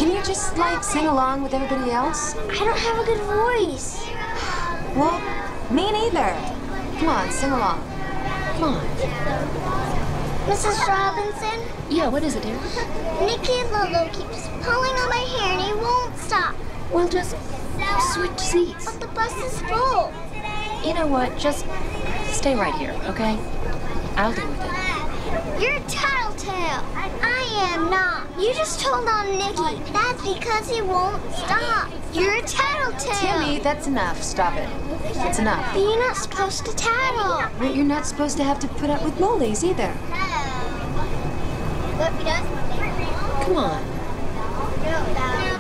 Can you just, like, sing along with everybody else? I don't have a good voice. Well, me neither. Come on, sing along. Come on. Mrs. Robinson? Yeah, what is it, dear? Nicky Lolo keeps pulling on my hair and he won't stop. Well, just switch seats. But the bus is full. You know what? Just stay right here, okay? I'll deal with it. You're a tattletale. I am not. You just told on Nicky. That's because he won't stop. You're a tattletale. Timmy, that's enough. Stop it. That's enough. But you're not supposed to tattle. But you're not supposed to have to put up with bullies either. Come on.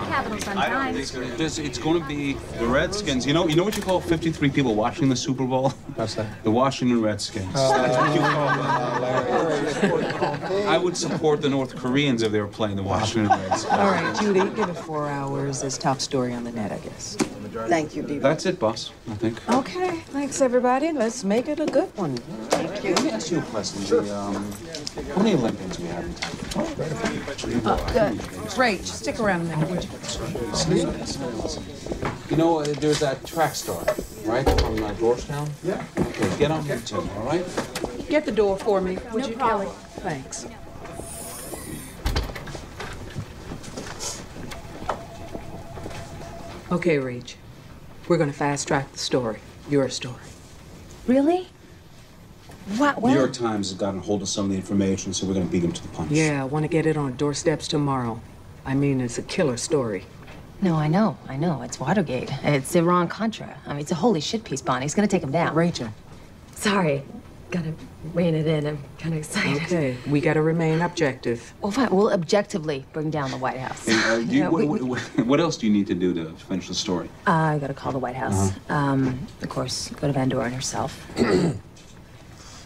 Capital I don't think so. It's going to be the Redskins. You know what you call 53 people watching the Super Bowl? What's that? The Washington Redskins. That's what you call them. I would support the North Koreans if they were playing the Washington Redskins. All right, Judy, give it 4 hours as top story on the net, I guess. Thank you, Dee. That's it, boss, I think. Okay, thanks, everybody. Let's make it a good one. Let me ask you a question. How many Olympians do we have in town? Rach, stick around a minute, would you? You know, there's that track star, right, from Georgetown? Yeah. Okay, get on him too, all right? Get the door for me, would you, Kelly? Thanks. Okay, Rach. We're going to fast-track the story. Your story. Really? What? New York Times has gotten hold of some of the information, so we're going to beat them to the punch. Yeah, I want to get it on doorsteps tomorrow. I mean, it's a killer story. No, I know. It's Watergate. It's Iran-Contra. I mean, it's a holy shit piece, Bonnie. It's gonna take him down. Rachel. Sorry. Gotta rein it in. I'm kind of excited. Okay, we gotta remain objective. Well, fine. We'll objectively bring down the White House. What else do you need to do to finish the story? I gotta call the White House. Of course, go to Van Doren herself.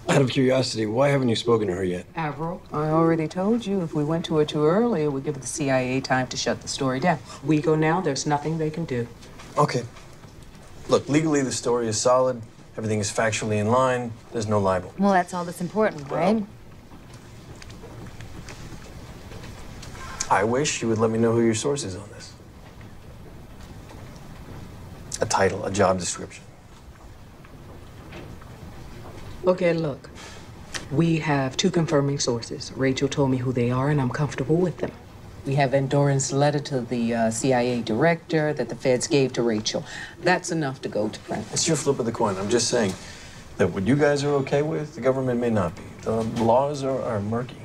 Out of curiosity, why haven't you spoken to her yet? Avril, I already told you if we went to her too early, it would give the CIA time to shut the story down. We go now, there's nothing they can do. Okay. Look, legally the story is solid. Everything is factually in line. There's no libel. Well, that's all that's important, right? I wish you would let me know who your source is on this. A title, a job description. Okay, look. We have 2 confirming sources. Rachel told me who they are, and I'm comfortable with them. We have Van Doren's letter to the CIA director that the feds gave to Rachel. That's enough to go to print. It's your flip of the coin. I'm just saying that what you guys are okay with, the government may not be. The laws are murky.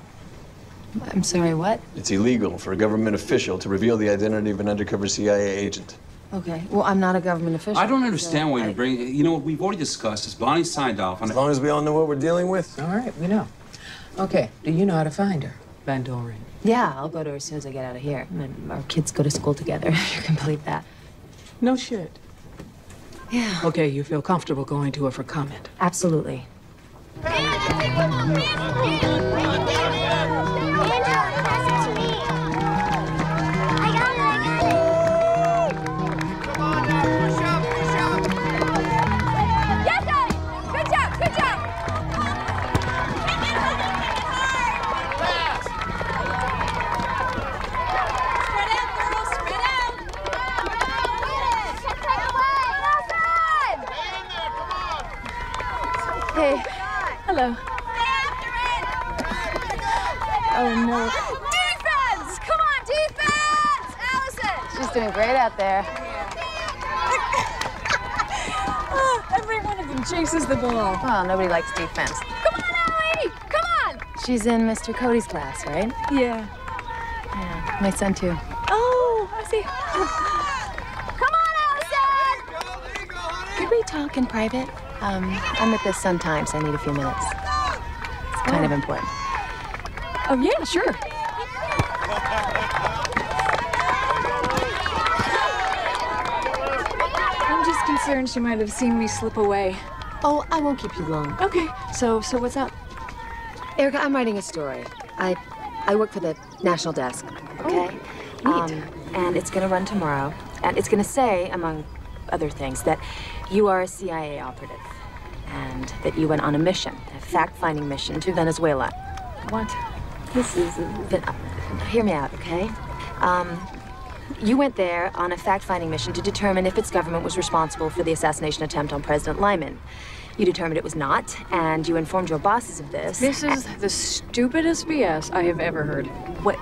I'm sorry, what? It's illegal for a government official to reveal the identity of an undercover CIA agent. Okay. Well, I'm not a government official. I don't understand why you're bringing... You know what we've already discussed is Bonnie signed off on... As long as we all know what we're dealing with. All right, we know. Okay, do you know how to find her, Van Doren? Yeah, I'll go to her as soon as I get out of here. And our kids go to school together. You can believe that. No shit. Yeah. Okay, you feel comfortable going to her for comment? Absolutely. Hey. Hello. Oh, no. Defense! Come on, defense! Allison! She's doing great out there. Oh, every one of them chases the ball. Well, nobody likes defense. Come on, Allie! Come on! She's in Mr. Cody's class, right? Yeah. Yeah, my son, too. Oh, I see. Come on, Allison! Could we talk in private? I'm at the Sun-Times. I need a few minutes. It's kind of important. Oh, yeah, sure. I'm just concerned she might have seen me slip away. Oh, I won't keep you long. Okay, so what's up? Erica, I'm writing a story. I work for the national desk, okay? Oh, neat. And it's gonna run tomorrow. And it's gonna say, among other things, that you are a CIA operative. And that you went on a mission, a fact-finding mission to Venezuela. What? This is... Hear me out, okay? You went there on a fact-finding mission to determine if its government was responsible for the assassination attempt on President Lyman. You determined it was not, and you informed your bosses of this. This is the stupidest BS I have ever heard. Wait.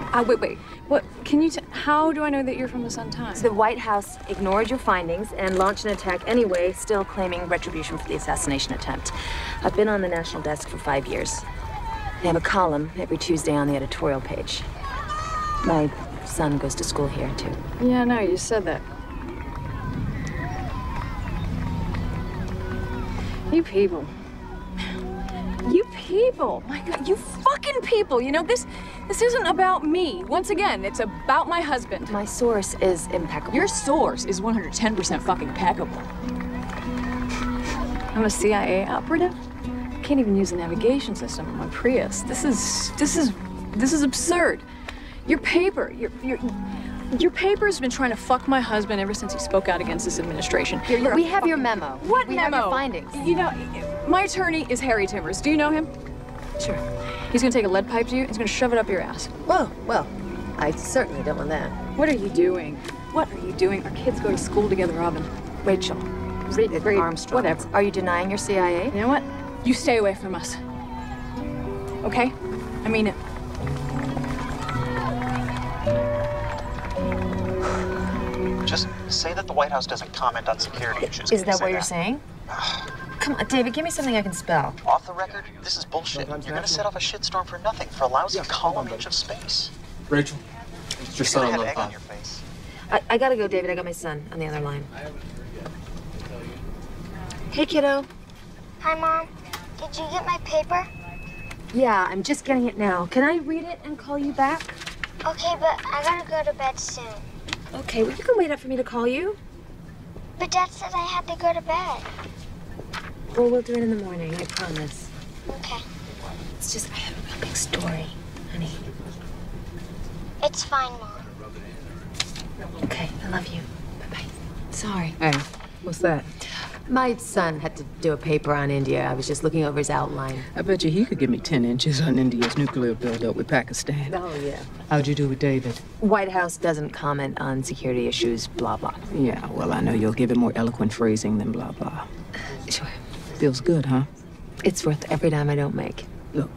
What? Can you how do I know that you're from the Sun-Times? The White House ignored your findings and launched an attack anyway, still claiming retribution for the assassination attempt. I've been on the national desk for 5 years. They have a column every Tuesday on the editorial page. My son goes to school here, too. Yeah, no, you said that. You people. You people. My God, you fucking people. You know, this isn't about me. Once again, it's about my husband. My source is impeccable. Your source is 110% fucking impeccable. I'm a CIA operative. I can't even use a navigation system on my Prius. This is absurd. Your paper's been trying to fuck my husband ever since he spoke out against this administration. We have your memo. What we memo? Have your findings. You know, my attorney is Harry Timbers. Do you know him? Sure. He's gonna take a lead pipe to you. He's gonna shove it up your ass. Whoa, well, I certainly don't want that. What are you doing? What are you doing? Our kids go to school together, Robin. Rachel. Read Armstrong. whatever. Are you denying your CIA? You know what? You stay away from us. Okay? I mean it. Just say that the White House doesn't comment on security issues. Is that what you're saying? Come on, David, give me something I can spell. Off the record, this is bullshit. You're gonna set off a shitstorm for nothing, for a lousy column inch of space. Rachel, it's your You're son gonna on have the egg on phone. your face. I gotta go, David. I got my son on the other line. Hey, kiddo. Hi, Mom. Did you get my paper? Yeah, I'm just getting it now. Can I read it and call you back? Okay, but I gotta go to bed soon. Okay, well, you can wait up for me to call you. But Dad said I had to go to bed. Well, we'll do it in the morning, I promise. Okay. It's just, I have a real big story, honey. It's fine, Mom. Okay, I love you. Bye-bye. Sorry. Hey, what's that? My son had to do a paper on India. I was just looking over his outline. I bet you he could give me 10 inches on India's nuclear buildup with Pakistan. Oh, yeah. How'd you do with David? White House doesn't comment on security issues, blah, blah. Yeah, well, I know you'll give it more eloquent phrasing than blah, blah. Sure. Feels good, huh? It's worth every dime I don't make. Look,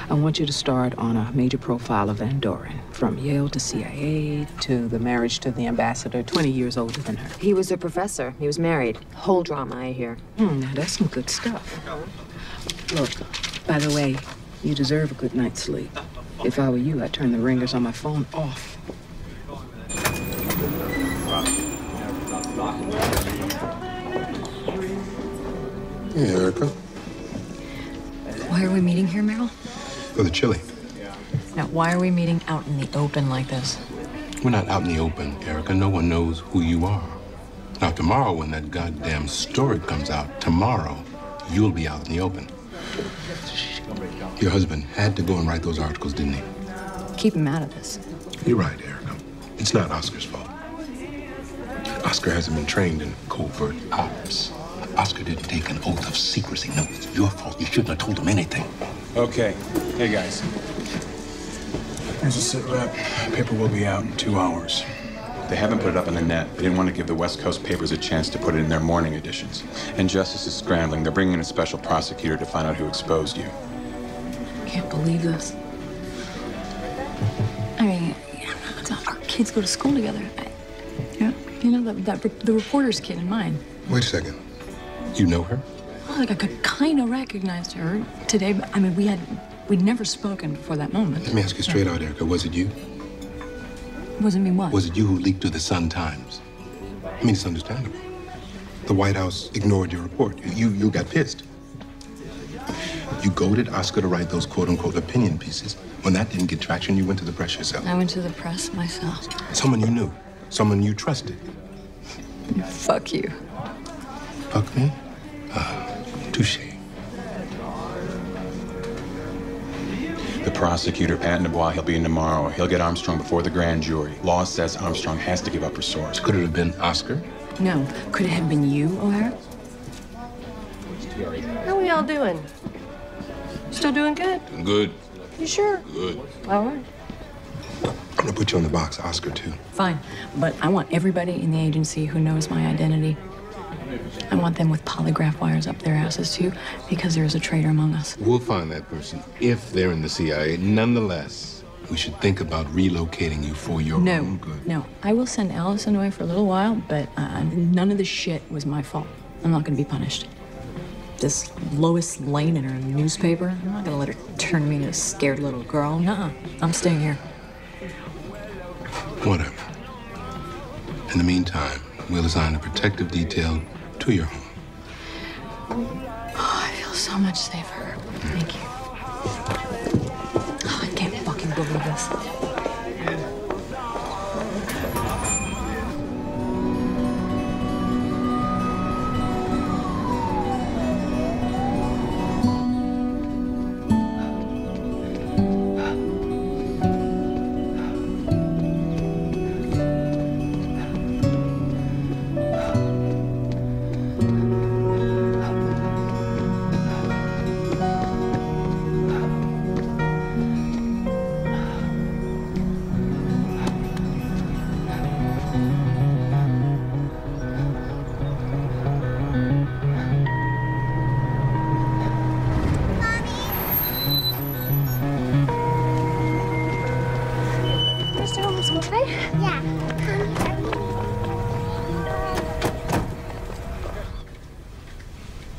I want you to start on a major profile of Van Doren. From Yale to CIA to the marriage to the ambassador, 20 years older than her. He was a professor. He was married. Whole drama, I hear. Now that's some good stuff. Look, by the way, you deserve a good night's sleep. If I were you, I'd turn the ringers on my phone off. Hey, Erica. Why are we meeting here, Meryl? For the chili. Now, why are we meeting out in the open like this? We're not out in the open, Erica. No one knows who you are. Now, tomorrow, when that goddamn story comes out, tomorrow, you'll be out in the open. Your husband had to go and write those articles, didn't he? Keep him out of this. You're right, Erica. It's not Oscar's fault. Oscar hasn't been trained in covert ops. Oscar didn't take an oath of secrecy. No, it's your fault. You shouldn't have told him anything. Okay. Hey, guys. Here's a sit rep. Paper will be out in 2 hours. They haven't put it up on the net. They didn't want to give the West Coast papers a chance to put it in their morning editions. And justice is scrambling. They're bringing in a special prosecutor to find out who exposed you. Can't believe this. I mean, our kids go to school together. You know, the reporter's kid and mine. Wait a second. You know her? Well, like, I kind of recognized her today, but I mean, we'd never spoken before that moment. Let me ask you straight out, Erica. Was it you? Wasn't me what? Was it you who leaked to the Sun-Times? I mean, it's understandable. The White House ignored your report. You got pissed. You goaded Oscar to write those quote-unquote opinion pieces. When that didn't get traction, you went to the press yourself. I went to the press myself. Someone you knew. Someone you trusted. Fuck you. Fuck me? Touche. The prosecutor, Pat Dubois, he'll be in tomorrow. He'll get Armstrong before the grand jury. Law says Armstrong has to give up her source. Could it have been Oscar? No. Could it have been you, O'Hara? How we all doing? Still doing good? Good. You sure? Good. All right. gonna put you on the box, Oscar, too. Fine, but I want everybody in the agency who knows my identity. I want them with polygraph wires up their asses, too, because there is a traitor among us. We'll find that person if they're in the CIA. Nonetheless, we should think about relocating you for your own good. No, I will send Allison away for a little while, but none of this shit was my fault. I'm not gonna be punished. This Lois Lane in her newspaper, I'm not gonna let her turn me into a scared little girl. Nuh-uh, I'm staying here. Whatever. In the meantime, we'll assign a protective detail to your home. Oh, I feel so much safer. Thank you. Oh, I can't fucking believe this. Yeah.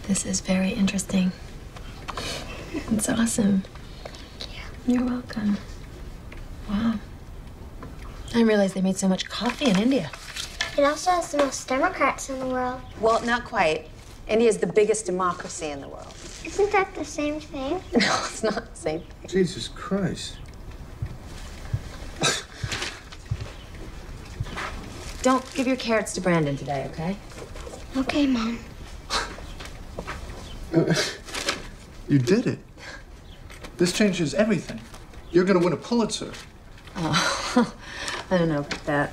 This is very interesting. It's awesome. You're welcome. Wow. I didn't realize they made so much coffee in India. It also has the most Democrats in the world. Well, not quite. India is the biggest democracy in the world. Isn't that the same thing? No, it's not the same thing. Jesus Christ. Don't give your carrots to Brandon today, okay? Okay, Mom. You did it. This changes everything. You're gonna win a Pulitzer. Oh, I don't know about that.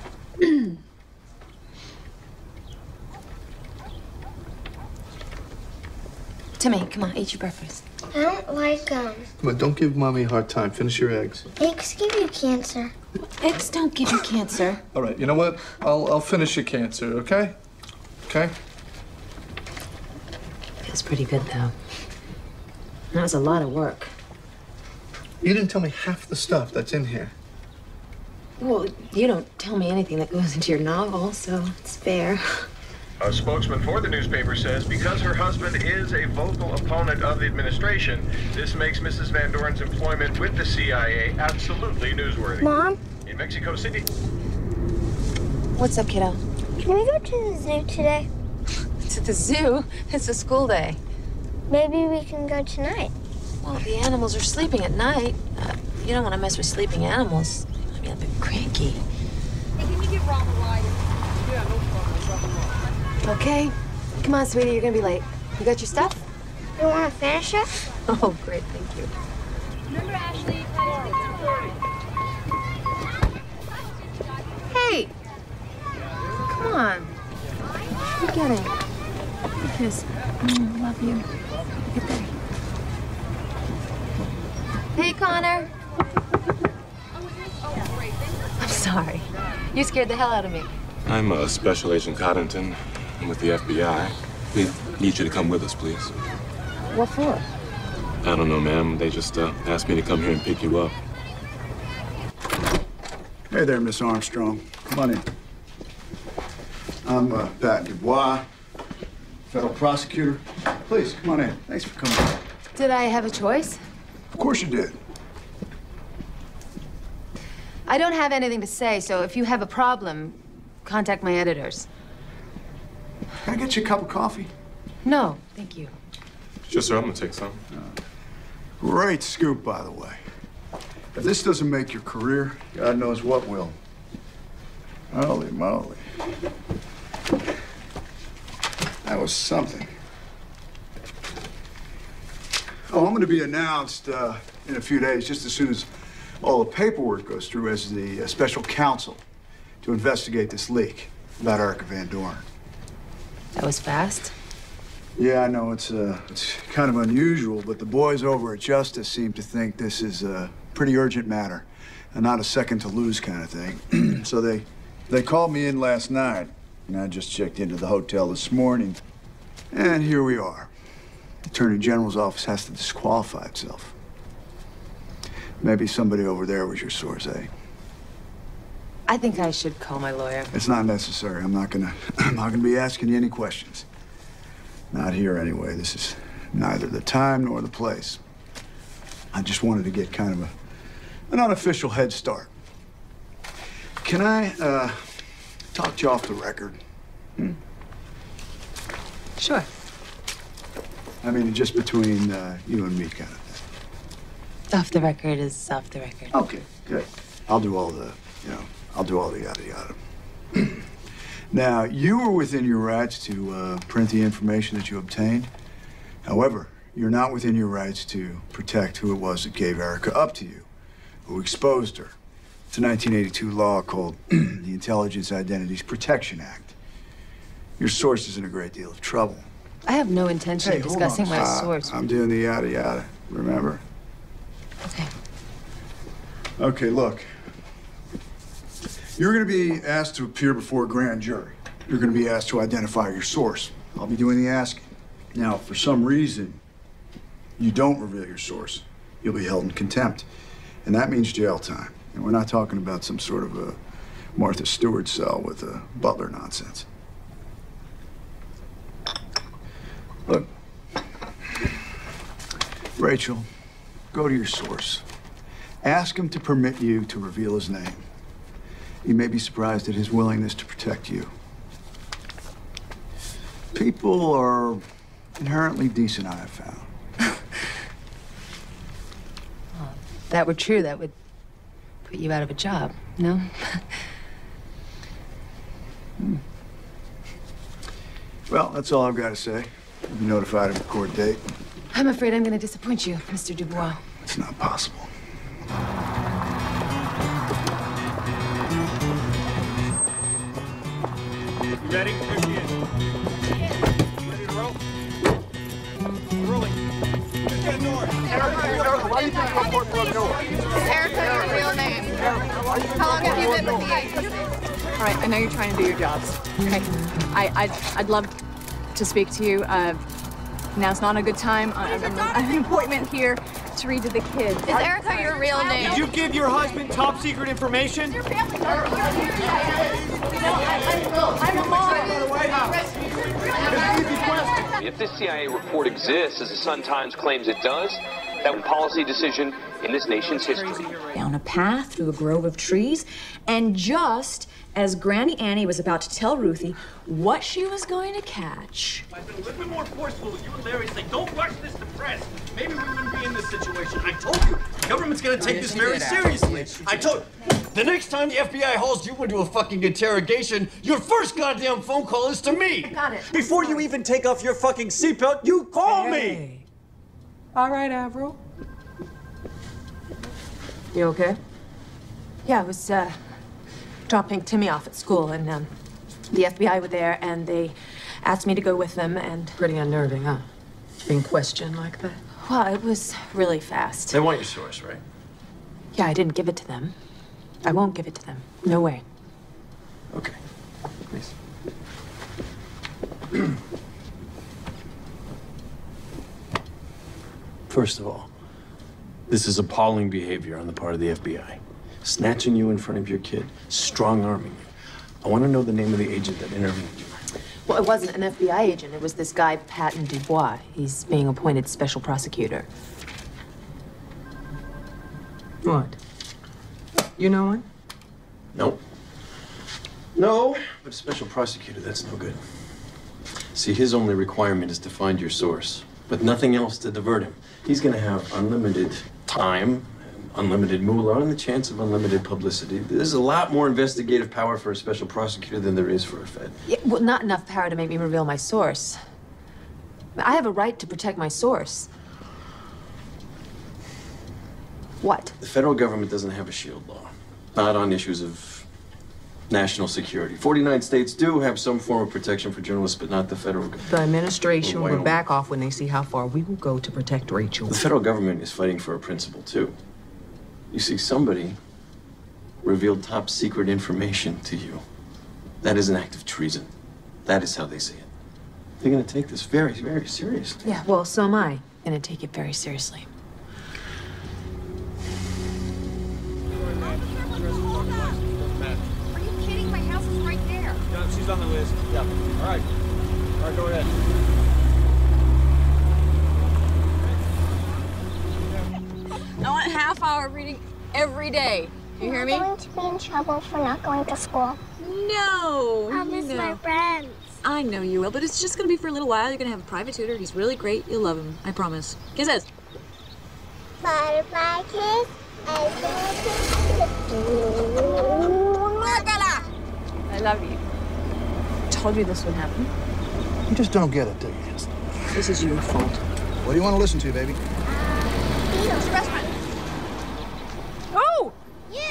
Timmy, come on, eat your breakfast. I don't like them. Come on, don't give Mommy a hard time. Finish your eggs. Eggs give you cancer. Eggs don't give you cancer. All right, you know what? I'll finish your cancer, okay? Okay? Feels pretty good, though. That was a lot of work. You didn't tell me half the stuff that's in here. Well, you don't tell me anything that goes into your novel, so it's fair. A spokesman for the newspaper says because her husband is a vocal opponent of the administration, this makes Mrs. Van Doren's employment with the CIA absolutely newsworthy. Mom? In Mexico City. What's up, kiddo? Can we go to the zoo today? To the zoo? It's a school day. Maybe we can go tonight. Well, the animals are sleeping at night. You don't want to mess with sleeping animals. I mean, they're cranky. Hey, can you get Rob a ride? Yeah, no problem. Okay. Come on, sweetie, you're gonna be late. You got your stuff? You want to finish it? Oh, great, thank you. Remember, Ashley? Hey! Come on. What are you getting? Kiss. Love you. Get there. Hey, Connor. I'm sorry. You scared the hell out of me. I'm Special Agent Coddington. I'm with the FBI. We need you to come with us, please. What for? I don't know, ma'am. They just asked me to come here and pick you up. Hey there, Miss Armstrong. Come on in. I'm Pat Dubois, federal prosecutor. Please, come on in. Thanks for coming. Did I have a choice? Of course you did. I don't have anything to say, so if you have a problem, contact my editors. Can I get you a cup of coffee? No, thank you. Yes, sir. I'm gonna take some. Great scoop, by the way. If this doesn't make your career, God knows what will. Holy moly. That was something. Oh, I'm going to be announced in a few days, just as soon as all the paperwork goes through, as the special counsel to investigate this leak about Erica Van Doren. That was fast. Yeah, I know it's kind of unusual, but the boys over at Justice seem to think this is a pretty urgent matter, a not a second to lose kind of thing. So they called me in last night, and I just checked into the hotel this morning, and here we are. The Attorney General's office has to disqualify itself. Maybe somebody over there was your source, eh? I think I should call my lawyer. It's not necessary. I'm not gonna be asking you any questions. Not here anyway. This is neither the time nor the place. I just wanted to get kind of an unofficial head start. Can I talk to you off the record? Sure. I mean, just between you and me kind of thing. Off the record is off the record. Okay, good. I'll do all the, I'll do all the yada yada. Now, you were within your rights to print the information that you obtained. However, you're not within your rights to protect who it was that gave Erica up to you, who exposed her. It's a 1982 law called the Intelligence Identities Protection Act. Your source is in a great deal of trouble. I have no intention of discussing my source. I'm doing the yada yada, remember? Okay. Okay, look. You're going to be asked to appear before a grand jury. You're going to be asked to identify your source. I'll be doing the asking. Now, if for some reason you don't reveal your source, you'll be held in contempt. And that means jail time. And we're not talking about some sort of a Martha Stewart cell with a butler nonsense. Look, Rachel, go to your source. Ask him to permit you to reveal his name. You may be surprised at his willingness to protect you. People are inherently decent, I have found. Well, if that were true, that would put you out of a job, no? Well, that's all I've got to say. You'll be notified of the court date. I'm afraid I'm going to disappoint you, Mr. Dubois. It's not possible. You ready? Here she is. Ready to roll? We're rolling. Just get north. Erica, why do you think you're important for north? Is Erica your real name? How long have you been with the agency? All right, I know you're trying to do your jobs. Okay, I'd love to speak to you. Now's not a good time. I have an appointment here to read to the kids. Is Erica your real name? Did you give your husband top secret information? Your family. I'm a mom. If this CIA report exists, as the Sun-Times claims it does, that was a policy decision in this nation's history. Down a path through a grove of trees, and just as Granny Annie was about to tell Ruthie what she was going to catch. I've been a little bit more forceful with you and Larry saying, don't rush this to press. Maybe we wouldn't be in this situation. I told you, the government's gonna take this very seriously. I told you, the next time the FBI hauls you into a fucking interrogation, your first goddamn phone call is to me. Got it. Before you even take off your fucking seatbelt, you call me. All right, Avril. You okay? Yeah, I was dropping Timmy off at school, and the FBI were there, and they asked me to go with them, and... Pretty unnerving, huh? Being questioned like that? Well, it was really fast. They want your source, right? Yeah, I didn't give it to them. I won't give it to them. No way. Okay. Please. First of all, this is appalling behavior on the part of the FBI. Snatching you in front of your kid, strong-arming you. I want to know the name of the agent that interviewed you. Well, it wasn't an FBI agent. It was this guy, Patton Dubois. He's being appointed special prosecutor. What? You know him? Nope. No, but a special prosecutor, that's no good. See, his only requirement is to find your source, but nothing else to divert him. He's gonna have unlimited time, unlimited moolah, and the chance of unlimited publicity. There's a lot more investigative power for a special prosecutor than there is for a Fed. Yeah, well, not enough power to make me reveal my source. I have a right to protect my source. What? The federal government doesn't have a shield law, not on issues of national security. 49 states do have some form of protection for journalists, but not the federal government. The administration will back off when they see how far we will go to protect Rachel. The federal government is fighting for a principle, too. You see, somebody revealed top secret information to you. That is an act of treason. That is how they see it. They're gonna take this very, very seriously. Yeah, well, so am I. Gonna take it very seriously. Are you kidding? My house is right there. Yeah, she's on the list. Yeah. All right. All right, go ahead. I want half-hour reading every day. You hear me? I'm going to be in trouble for not going to school. No. I'll miss my friends. I know you will, but it's just gonna be for a little while. You're gonna have a private tutor. He's really great. You'll love him. I promise. Kisses. Butterfly kiss. I love you. I told you this would happen. You just don't get it, do you, Hansel? This is your fault. What do you want to listen to, baby? Beatles restaurant. Oh! You.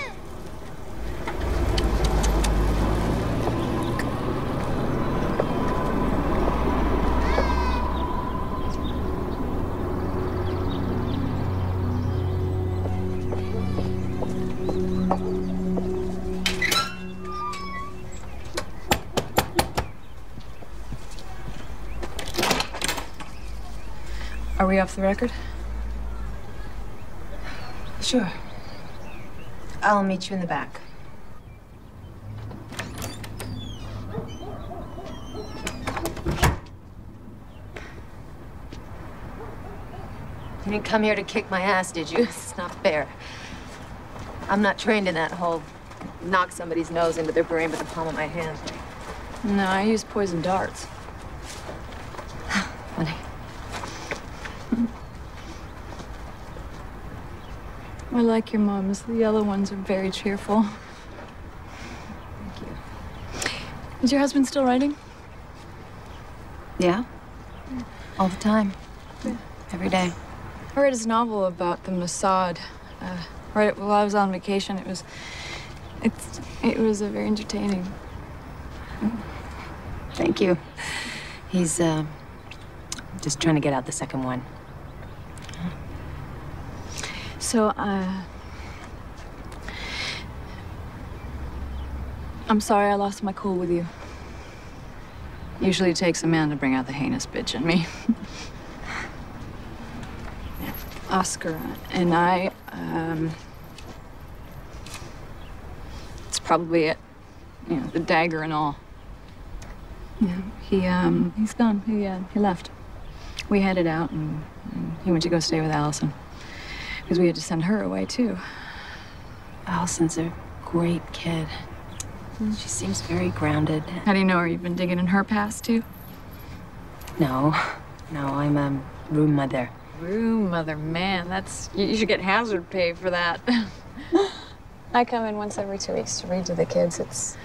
Are we off the record? Sure. I'll meet you in the back. You didn't come here to kick my ass, did you? It's not fair. I'm not trained in that whole knock somebody's nose into their brain with the palm of my hand. No, I use poison darts. Funny. I like your mom's. The yellow ones are very cheerful. Thank you. Is your husband still writing? Yeah? All the time. Every day. I read his novel about the Mossad. Right while I was on vacation. It was very entertaining. Thank you. He's just trying to get out the second one. So, I'm sorry I lost my cool with you. Usually it takes a man to bring out the heinous bitch in me. Oscar and I, it's probably it. You know, the dagger and all. Yeah, he's gone. He left. We headed out and he went to go stay with Allison. Because we had to send her away, too. Allison's a great kid. She seems very grounded. How do you know her? You've been digging in her past, too? No, I'm a room mother. Room mother, man, you should get hazard pay for that. I come in once every 2 weeks to read to the kids.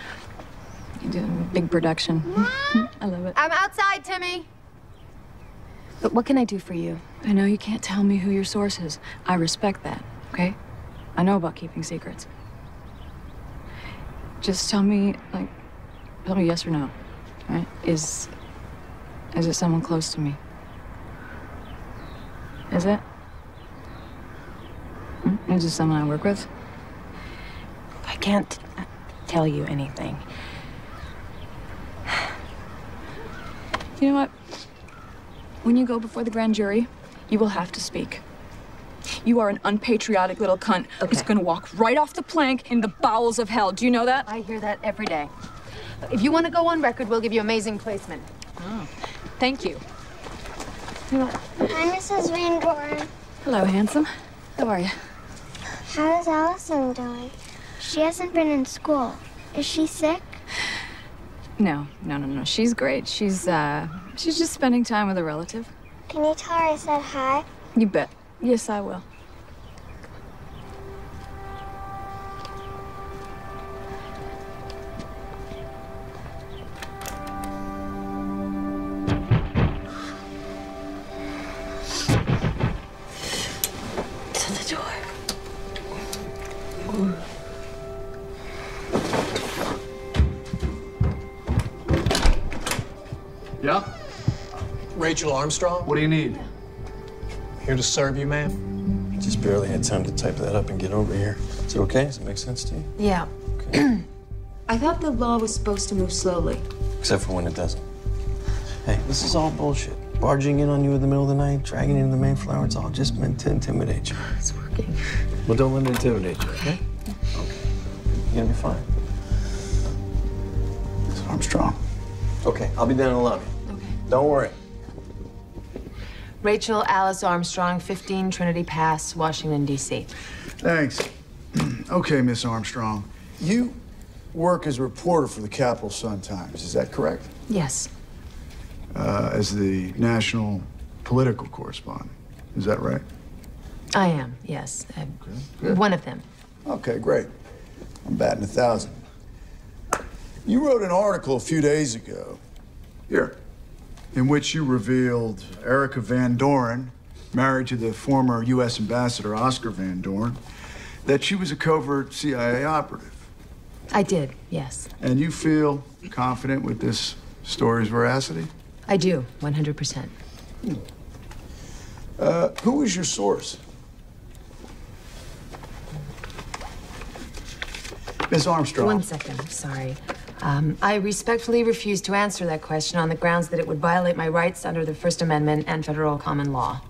You do a big production. I love it. I'm outside, Timmy. But what can I do for you? I know you can't tell me who your source is. I respect that, okay? I know about keeping secrets. Just tell me yes or no, right? Is it someone close to me? Is it? Is it someone I work with? I can't tell you anything. You know what? When you go before the grand jury, you will have to speak. You are an unpatriotic little cunt who's gonna walk right off the plank in the bowels of hell. Do you know that? I hear that every day. If you want to go on record, we'll give you amazing placement. Oh, thank you. Hi, Mrs. Van Doren. Hello, handsome. How are you? How's Allison doing? She hasn't been in school. Is she sick? No. She's great. She's just spending time with a relative. Can you tell her I said hi? You bet. Yes, I will. To the door. Yeah? Rachel Armstrong? What do you need? Here to serve you, ma'am. Just barely had time to type that up and get over here. Is it okay? Does it make sense to you? Yeah. Okay. I thought the law was supposed to move slowly. Except for when it doesn't. Hey, this is all bullshit. Barging in on you in the middle of the night, dragging you into the Mayflower, it's all just meant to intimidate you. It's working. Well, don't let it intimidate you, okay? Okay. You're gonna be fine. Miss Armstrong. Okay, I'll be down in the lobby. Okay. Don't worry. Rachel Alice Armstrong, 15 Trinity Pass, Washington, D.C. Thanks. Okay, Miss Armstrong. You work as a reporter for the Capital Sun-Times, is that correct? Yes. As the national political correspondent, is that right? I am, yes. One of them. Okay, great. I'm batting 1,000. You wrote an article a few days ago, here, in which you revealed Erica Van Doren, married to the former U.S. ambassador Oscar Van Doren, that she was a covert CIA operative. I did, yes. And you feel confident with this story's veracity? I do, 100%. Who is your source? Miss Armstrong. One second, sorry. I respectfully refuse to answer that question on the grounds that it would violate my rights under the First Amendment and federal common law.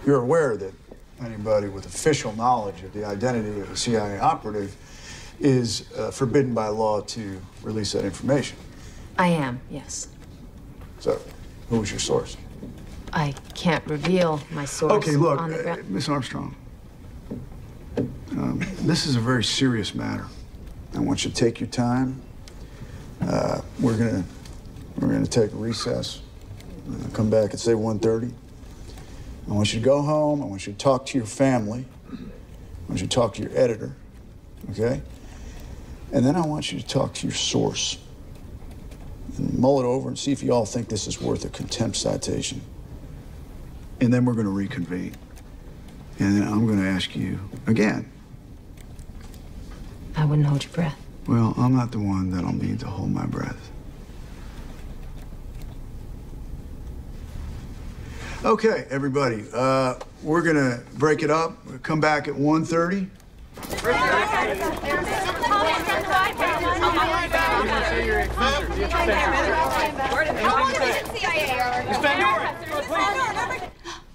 You're aware that anybody with official knowledge of the identity of a CIA operative is forbidden by law to release that information. I am, yes. So, who is your source? I can't reveal my source. Okay, look, on the Miss Armstrong. This is a very serious matter. I want you to take your time. We're gonna take a recess. Come back at say 1:30. I want you to go home. I want you to talk to your family. I want you to talk to your editor, okay? And then I want you to talk to your source. And mull it over and see if you all think this is worth a contempt citation. And then we're going to reconvene. And then I'm going to ask you again. I wouldn't hold your breath. Well, I'm not the one that'll need to hold my breath. Okay, everybody, we're going to break it up. We'll come back at 1:30.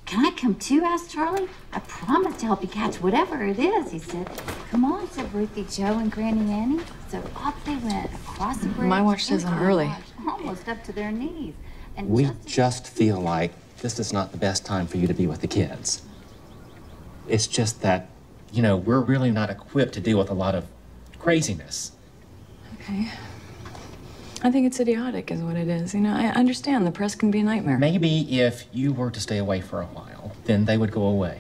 Can I come too? Asked Charlie. I promised to help you catch whatever it is, he said. Come on, said Ruthie Joe and Granny Annie. So off they went across the bridge. My watch says I'm early. Almost up to their knees. And We just feel like this is not the best time for you to be with the kids. It's just that, you know, we're really not equipped to deal with a lot of craziness. Okay. I think it's idiotic is what it is. You know, I understand the press can be a nightmare. Maybe if you were to stay away for a while, then they would go away.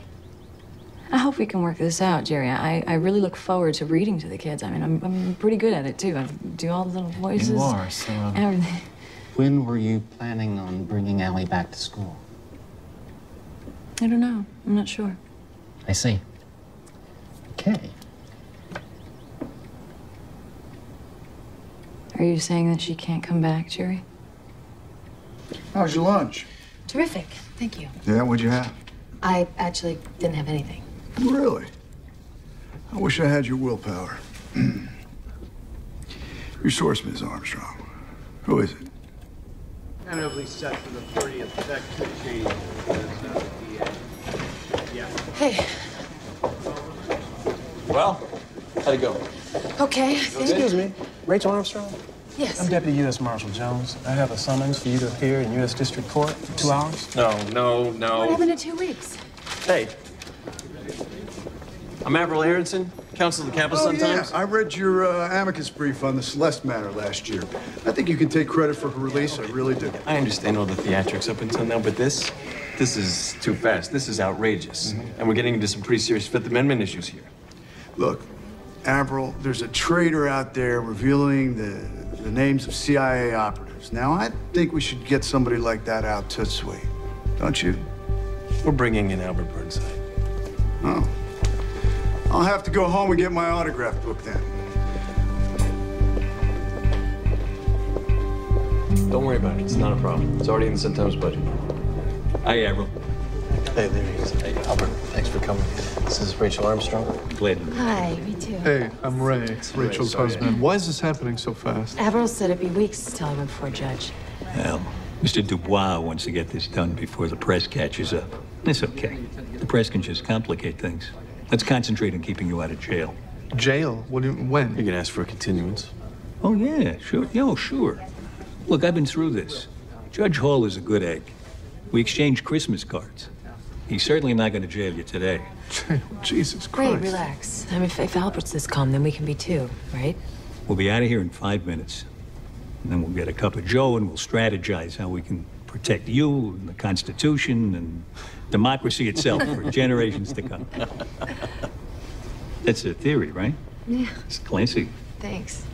I hope we can work this out, Jerry. I really look forward to reading to the kids. I mean, I'm pretty good at it, too. I do all the little voices. You are, so... everything. When were you planning on bringing Allie back to school? I don't know. I'm not sure. I see. Okay. Are you saying that she can't come back, Jerry? How's your lunch? Terrific. Thank you. Yeah, what'd you have? I actually didn't have anything. Really? I wish I had your willpower. Your source, Ms. Armstrong. Who is it? Tentatively set for the 30th. That could change. Hey. Well, how'd it go? Okay. Excuse me, Rachel Armstrong? Yes. I'm Deputy U.S. Marshal Jones. I have a summons for you to appear in U.S. District Court for 2 hours. No. What happened in 2 weeks? Hey. I'm Avril Aronson, counsel of the Capital Sun-Times. Yeah. I read your amicus brief on the Celeste matter last year. I think you can take credit for her release. I really do. I understand all the theatrics up until now, but this is too fast. This is outrageous. And we're getting into some pretty serious Fifth Amendment issues here. Look, Avril, there's a traitor out there revealing the names of CIA operatives. Now, I think we should get somebody like that out to sweet. Don't you? We're bringing in Albert Burnside. Oh. I'll have to go home and get my autograph book then. Don't worry about it. It's not a problem. It's already in the Sun-Times budget. Hi, Avril. Hey, there he is. Hey, Albert, thanks for coming. This is Rachel Armstrong. Glad. Hi, me too. Hey, I'm Ray, Rachel's husband. Why is this happening so fast? Avril said it'd be weeks to tell him before a judge. Well, Mr. Dubois wants to get this done before the press catches up. It's okay. The press can just complicate things. Let's concentrate on keeping you out of jail. Jail? When? You can ask for a continuance. Oh, yeah, sure. Yo, sure. Look, I've been through this. Judge Hall is a good egg. We exchange Christmas cards. He's certainly not going to jail you today. Jesus Christ. Great, relax. I mean, if Albert's this calm, then we can be too, right? We'll be out of here in 5 minutes. And then we'll get a cup of Joe and we'll strategize how we can protect you and the Constitution and democracy itself for generations to come. That's a theory, right? Yeah. It's classy. Thanks.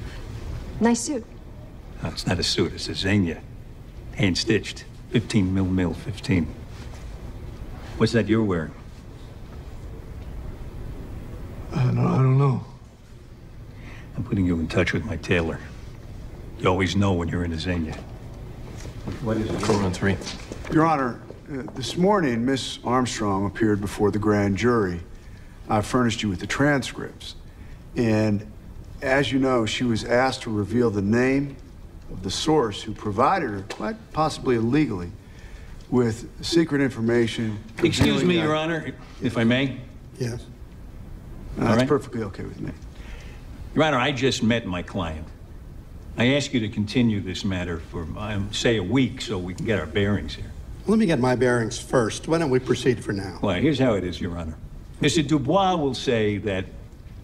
Nice suit. No, it's not a suit, it's a Xenia. Hand-stitched. 15 mil 15. What's that you're wearing? I don't know. I'm putting you in touch with my tailor. You always know when you're in a Xenia. What is it? Courtroom 3. Your Honor, this morning, Miss Armstrong appeared before the grand jury. I furnished you with the transcripts. And as you know, she was asked to reveal the name of the source who provided her, quite possibly illegally, with secret information. Excuse me, Your Honor, if I may. Yes. All That's right. perfectly okay with me. Your Honor, I just met my client. I ask you to continue this matter for, say, a week so we can get our bearings here. Let me get my bearings first. Why don't we proceed for now? Well, here's how it is, Your Honor. Mr. Dubois will say that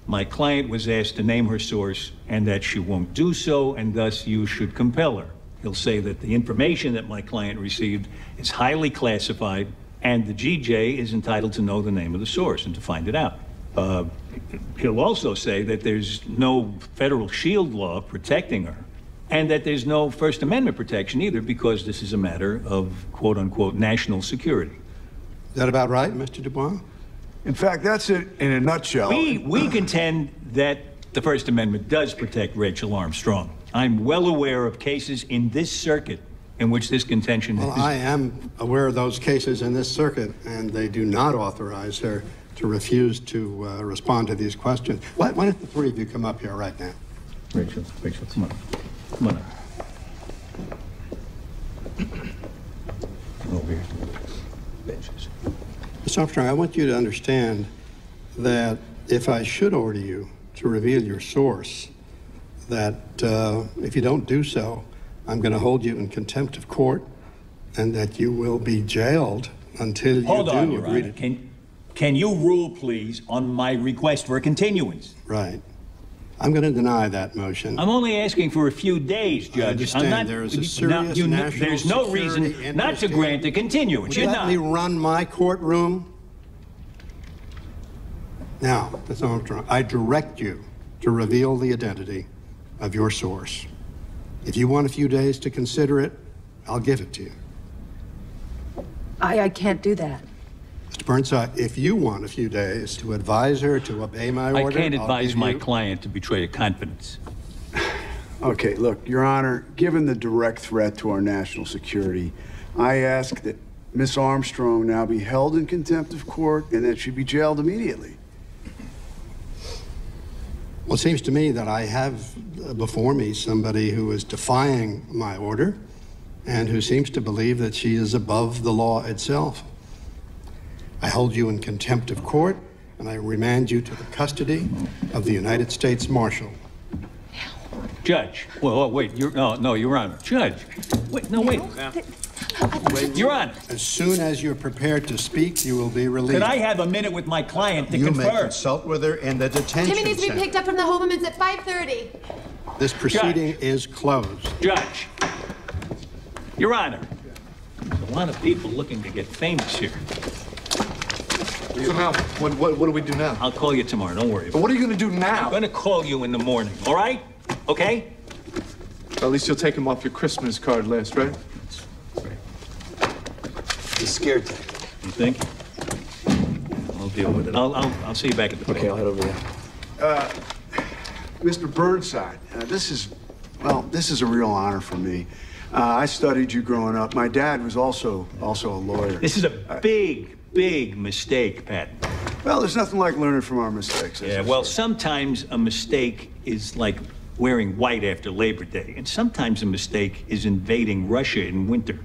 my client was asked to name her source and that she won't do so, and thus you should compel her. He'll say that the information that my client received is highly classified and the GJ is entitled to know the name of the source and to find it out. He'll also say that there's no federal shield law protecting her and that there's no First Amendment protection either because this is a matter of quote-unquote national security. Is that about right, Mr. Dubois? In fact, that's it in a nutshell. We contend that the First Amendment does protect Rachel Armstrong. I'm well aware of cases in this circuit in which this contention Well, I am aware of those cases in this circuit, and they do not authorize her to refuse to respond to these questions. Why don't the three of you come up here right now? Rachel, come on. Come on up. Come over here. Benches. Ms. Armstrong, I want you to understand that if I should order you to reveal your source, that if you don't do so, I'm going to hold you in contempt of court and that you will be jailed until you Hold on, do Your agree Honor. to... Can you rule, please, on my request for a continuance? Right. I'm going to deny that motion. I'm only asking for a few days, Judge. I understand I'm not, there is a serious national there's no reason security not to interest grant a continuance. Would you You're let not. me run my courtroom? Now, Ms. Armstrong, I direct you to reveal the identity of your source. If you want a few days to consider it, I'll give it to you. I can't do that. Mr. Burnside, if you want a few days to advise her to obey my order, I can't I'll advise give my you... client to betray a confidence. Okay, look, Your Honor, given the direct threat to our national security, I ask that Miss Armstrong now be held in contempt of court and that she be jailed immediately. Well, it seems to me that I have before me somebody who is defying my order and who seems to believe that she is above the law itself. I hold you in contempt of court, and I remand you to the custody of the United States Marshal. Judge. Well, wait. No, Your Honor. Judge. Wait. No, wait. Your Honor. As soon as you're prepared to speak, you will be released. Could I have a minute with my client to you confer? may consult with her in the detention Timmy needs to be center. picked up from the Hobemans at 5:30. This proceeding is closed. Judge. Your Honor. There's a lot of people looking to get famous here. So now, what do we do now? I'll call you tomorrow. Don't worry. But what are you going to do now? I'm going to call you in the morning. All right? Okay? At least you'll take him off your Christmas card list, right? He's scared. You think? I'll deal with it. I'll see you back at the Okay, I'll head over there. Mr. Burnside, this is a real honor for me. I studied you growing up. My dad was also a lawyer. This is a big mistake, Patton. Well, there's nothing like learning from our mistakes. Yeah, well, sometimes a mistake is like wearing white after Labor Day, and sometimes a mistake is invading Russia in winter.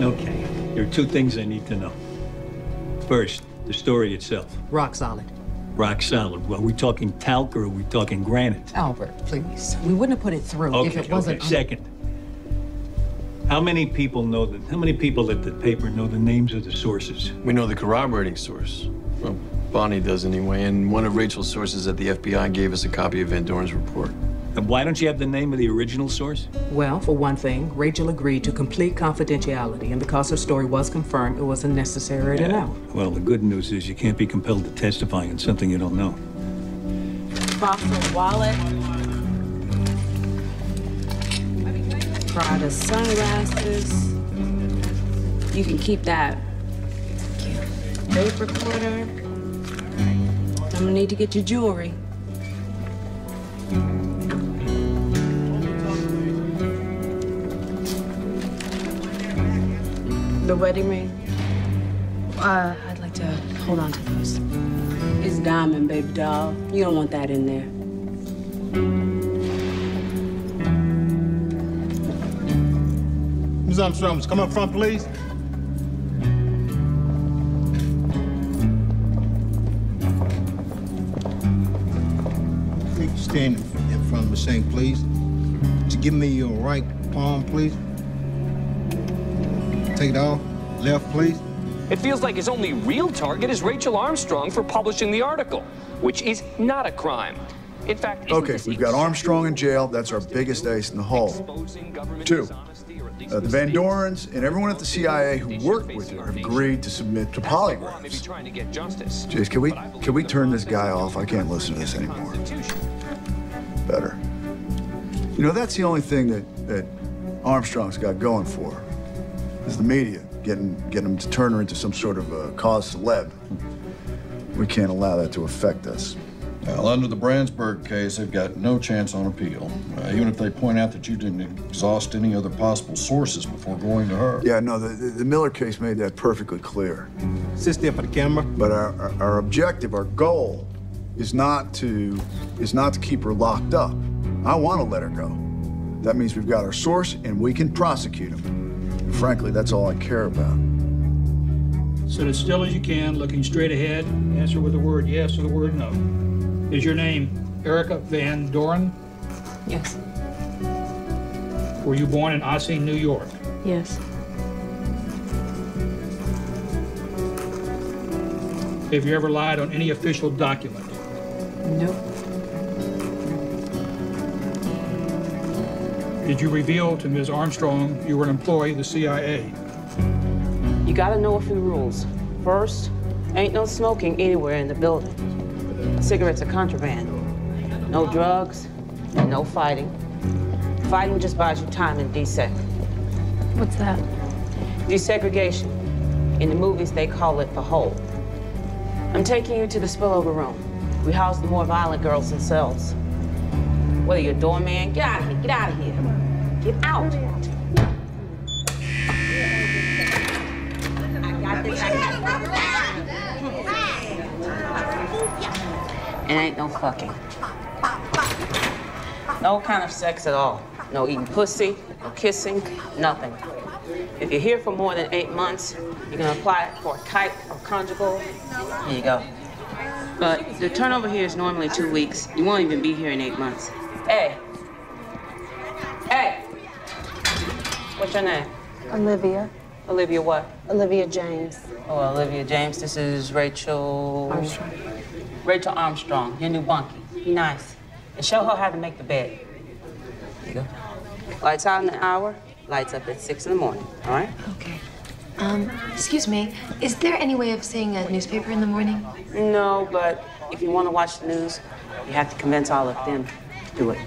Okay, there are two things I need to know. First, the story itself. Rock solid. Rock solid. Well, are we talking talc or are we talking granite? Albert, please. We wouldn't have put it through if it wasn't. Okay. Second, how many people at the paper know the names of the sources? We know the corroborating source. Well, Bonnie does anyway, and one of Rachel's sources at the FBI gave us a copy of Van Doren's report. And why don't you have the name of the original source? Well, for one thing, Rachel agreed to complete confidentiality, and because her story was confirmed, it wasn't necessary to know. Well, the good news is you can't be compelled to testify on something you don't know. Fossil wallet. Prada sunglasses. You can keep that. Tape recorder. I'm gonna need to get your jewelry. The wedding ring? I'd like to hold on to those. It's diamond, baby doll. You don't want that in there. Ms. Armstrong, come up front, please. Please stand in front of the sink, please. Just give me your right palm, please. Take it off. Left, please. It feels like his only real target is Rachel Armstrong for publishing the article, which is not a crime. In fact, Okay, we've got Armstrong in jail. That's our biggest ace in the hole. Two, the Van Dorens and everyone at the CIA who worked with you have agreed to submit to polygraphs. Jace, can we turn this guy off? I can't listen to this anymore. Better. You know, that's the only thing that Armstrong's got going for her, is the media, getting him to turn her into some sort of a cause celeb. We can't allow that to affect us. Well, under the Brandsburg case, they've got no chance on appeal, even if they point out that you didn't exhaust any other possible sources before going to her. Yeah, no, the Miller case made that perfectly clear. Sit there for the camera. But our objective, our goal, is not to keep her locked up. I want to let her go. That means we've got our source and we can prosecute him. And frankly, that's all I care about. Sit as still as you can, looking straight ahead. Answer with the word yes or the word no. Is your name Erica Van Doren? Yes. Were you born in Ossing, New York? Yes. Have you ever lied on any official document? Nope. Did you reveal to Ms. Armstrong you were an employee of the CIA? You gotta know a few rules. First, ain't no smoking anywhere in the building. Cigarettes are contraband. No drugs, and no fighting. Fighting just buys you time in deseg. What's that? Desegregation. In the movies, they call it the hole. I'm taking you to the spillover room. We house the more violent girls in cells. Whether you're a doorman, get out of here, get out of here. Get out. It ain't no fucking. No kind of sex at all. No eating pussy, no kissing, nothing. If you're here for more than 8 months, you can apply for a kite or conjugal. Here you go. But the turnover here is normally 2 weeks. You won't even be here in 8 months. Hey. Hey. What's your name? Olivia. Olivia what? Olivia James. Oh, Olivia James. This is Rachel... Armstrong. Rachel Armstrong, your new bunkie. Be nice. And show her how to make the bed. There you go. Lights out in an hour, lights up at 6 in the morning, all right? Okay. Excuse me, is there any way of seeing a newspaper in the morning? No, but if you want to watch the news, you have to convince all of them to do it.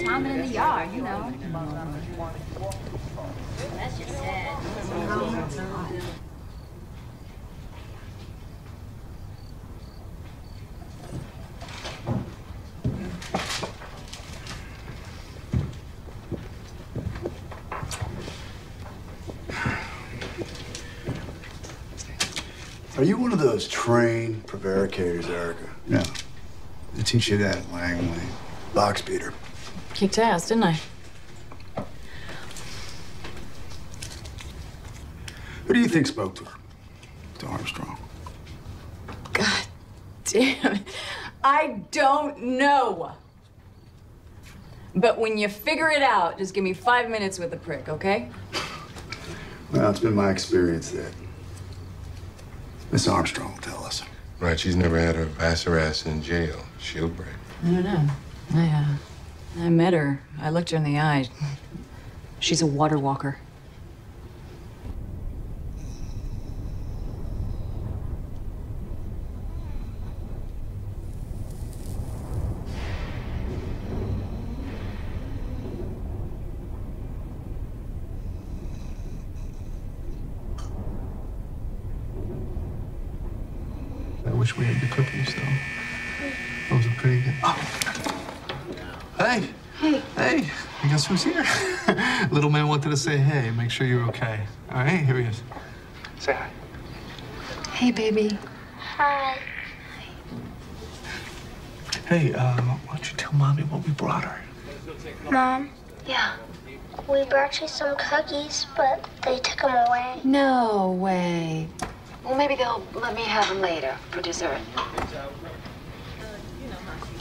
Time in the yard, you know. That's just sad. Are you one of those trained prevaricators, Erica? No. They teach you that at Langley. Box beater. Kicked ass, didn't I? Who do you think spoke to her? To Armstrong. God damn it. I don't know. But when you figure it out, just give me 5 minutes with the prick, okay? Well, it's been my experience that Miss Armstrong will tell us. Right, she's never had her vassal ass in jail. She'll break. I don't know. I met her. I looked her in the eye. She's a water walker. I wish we had the cookies, though. Those are pretty good. Oh. Hey. Hey. Hey. And guess who's here? Little man wanted to say hey, make sure you're okay. All right, here he is. Say hi. Hey, baby. Hi. Hey, why don't you tell Mommy what we brought her? Mom, Yeah. we brought you some cookies, but they took them away. No way. Well, maybe they'll let me have them later for dessert.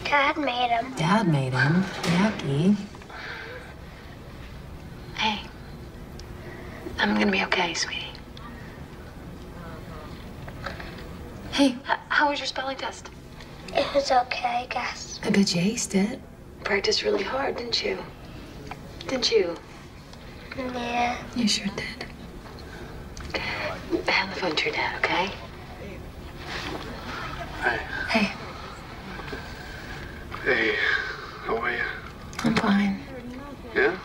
Dad made them. Dad made them. Yucky. Hey. I'm gonna be okay, sweetie. Hey, how was your spelling test? It was okay, I guess. I bet you aced it. Practiced really hard, didn't you? Didn't you? Yeah. You sure did. Hand the phone to your dad, okay? Hey. Hey, Hey, how are you? I'm fine. Yeah?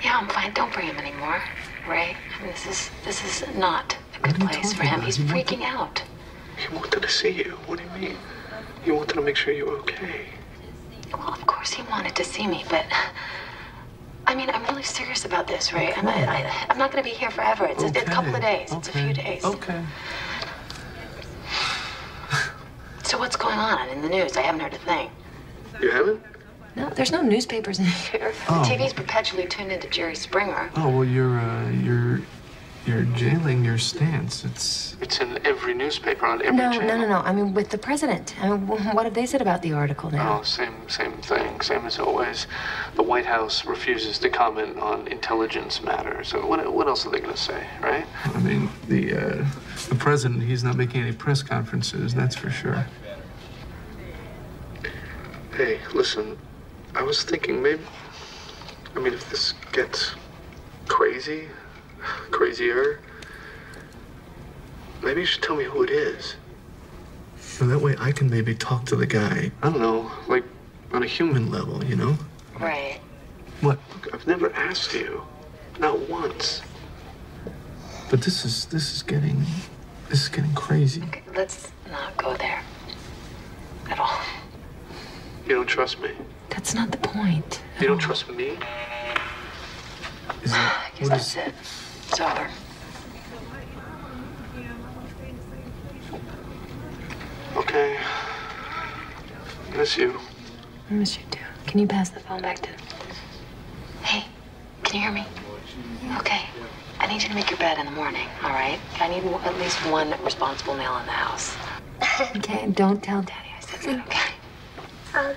Yeah, I'm fine. Don't bring him anymore, right? I mean, this is not a good place for him. He's freaking out. He wanted to see you. What do you mean? He wanted to make sure you were okay. Well, of course he wanted to see me, but I mean, I'm really serious about this, right? I'm not going to be here forever. It's a couple of days. It's a few days. Okay. So what's going on in the news? I haven't heard a thing. You haven't? No, there's no newspapers in here. Oh. The TV's perpetually tuned into Jerry Springer. Oh, well, you're jailing your stance. It's in every newspaper on every channel. No. I mean, with the president. I mean, what have they said about the article now? Oh, same thing, same as always. The White House refuses to comment on intelligence matters. So what else are they going to say, right? I mean, the president, he's not making any press conferences, that's for sure. Hey, listen, I was thinking maybe, if this gets crazier, maybe you should tell me who it is. So that way I can maybe talk to the guy. I don't know, like on a human level, you know? Right. What? Look, I've never asked you, not once. But this is getting crazy. Okay, let's not go there at all. You don't trust me? That's not the point. You don't trust me? I guess that's it. It's over. Okay. Miss you. I miss you too. Can you pass the phone back to... Hey, can you hear me? Okay. I need you to make your bed in the morning, all right? I need at least one responsible male in the house. Okay, don't tell Daddy I said that, okay? I'll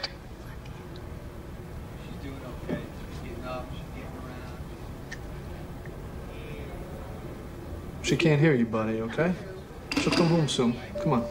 She can't hear you, buddy, okay? She'll come home soon. Come on.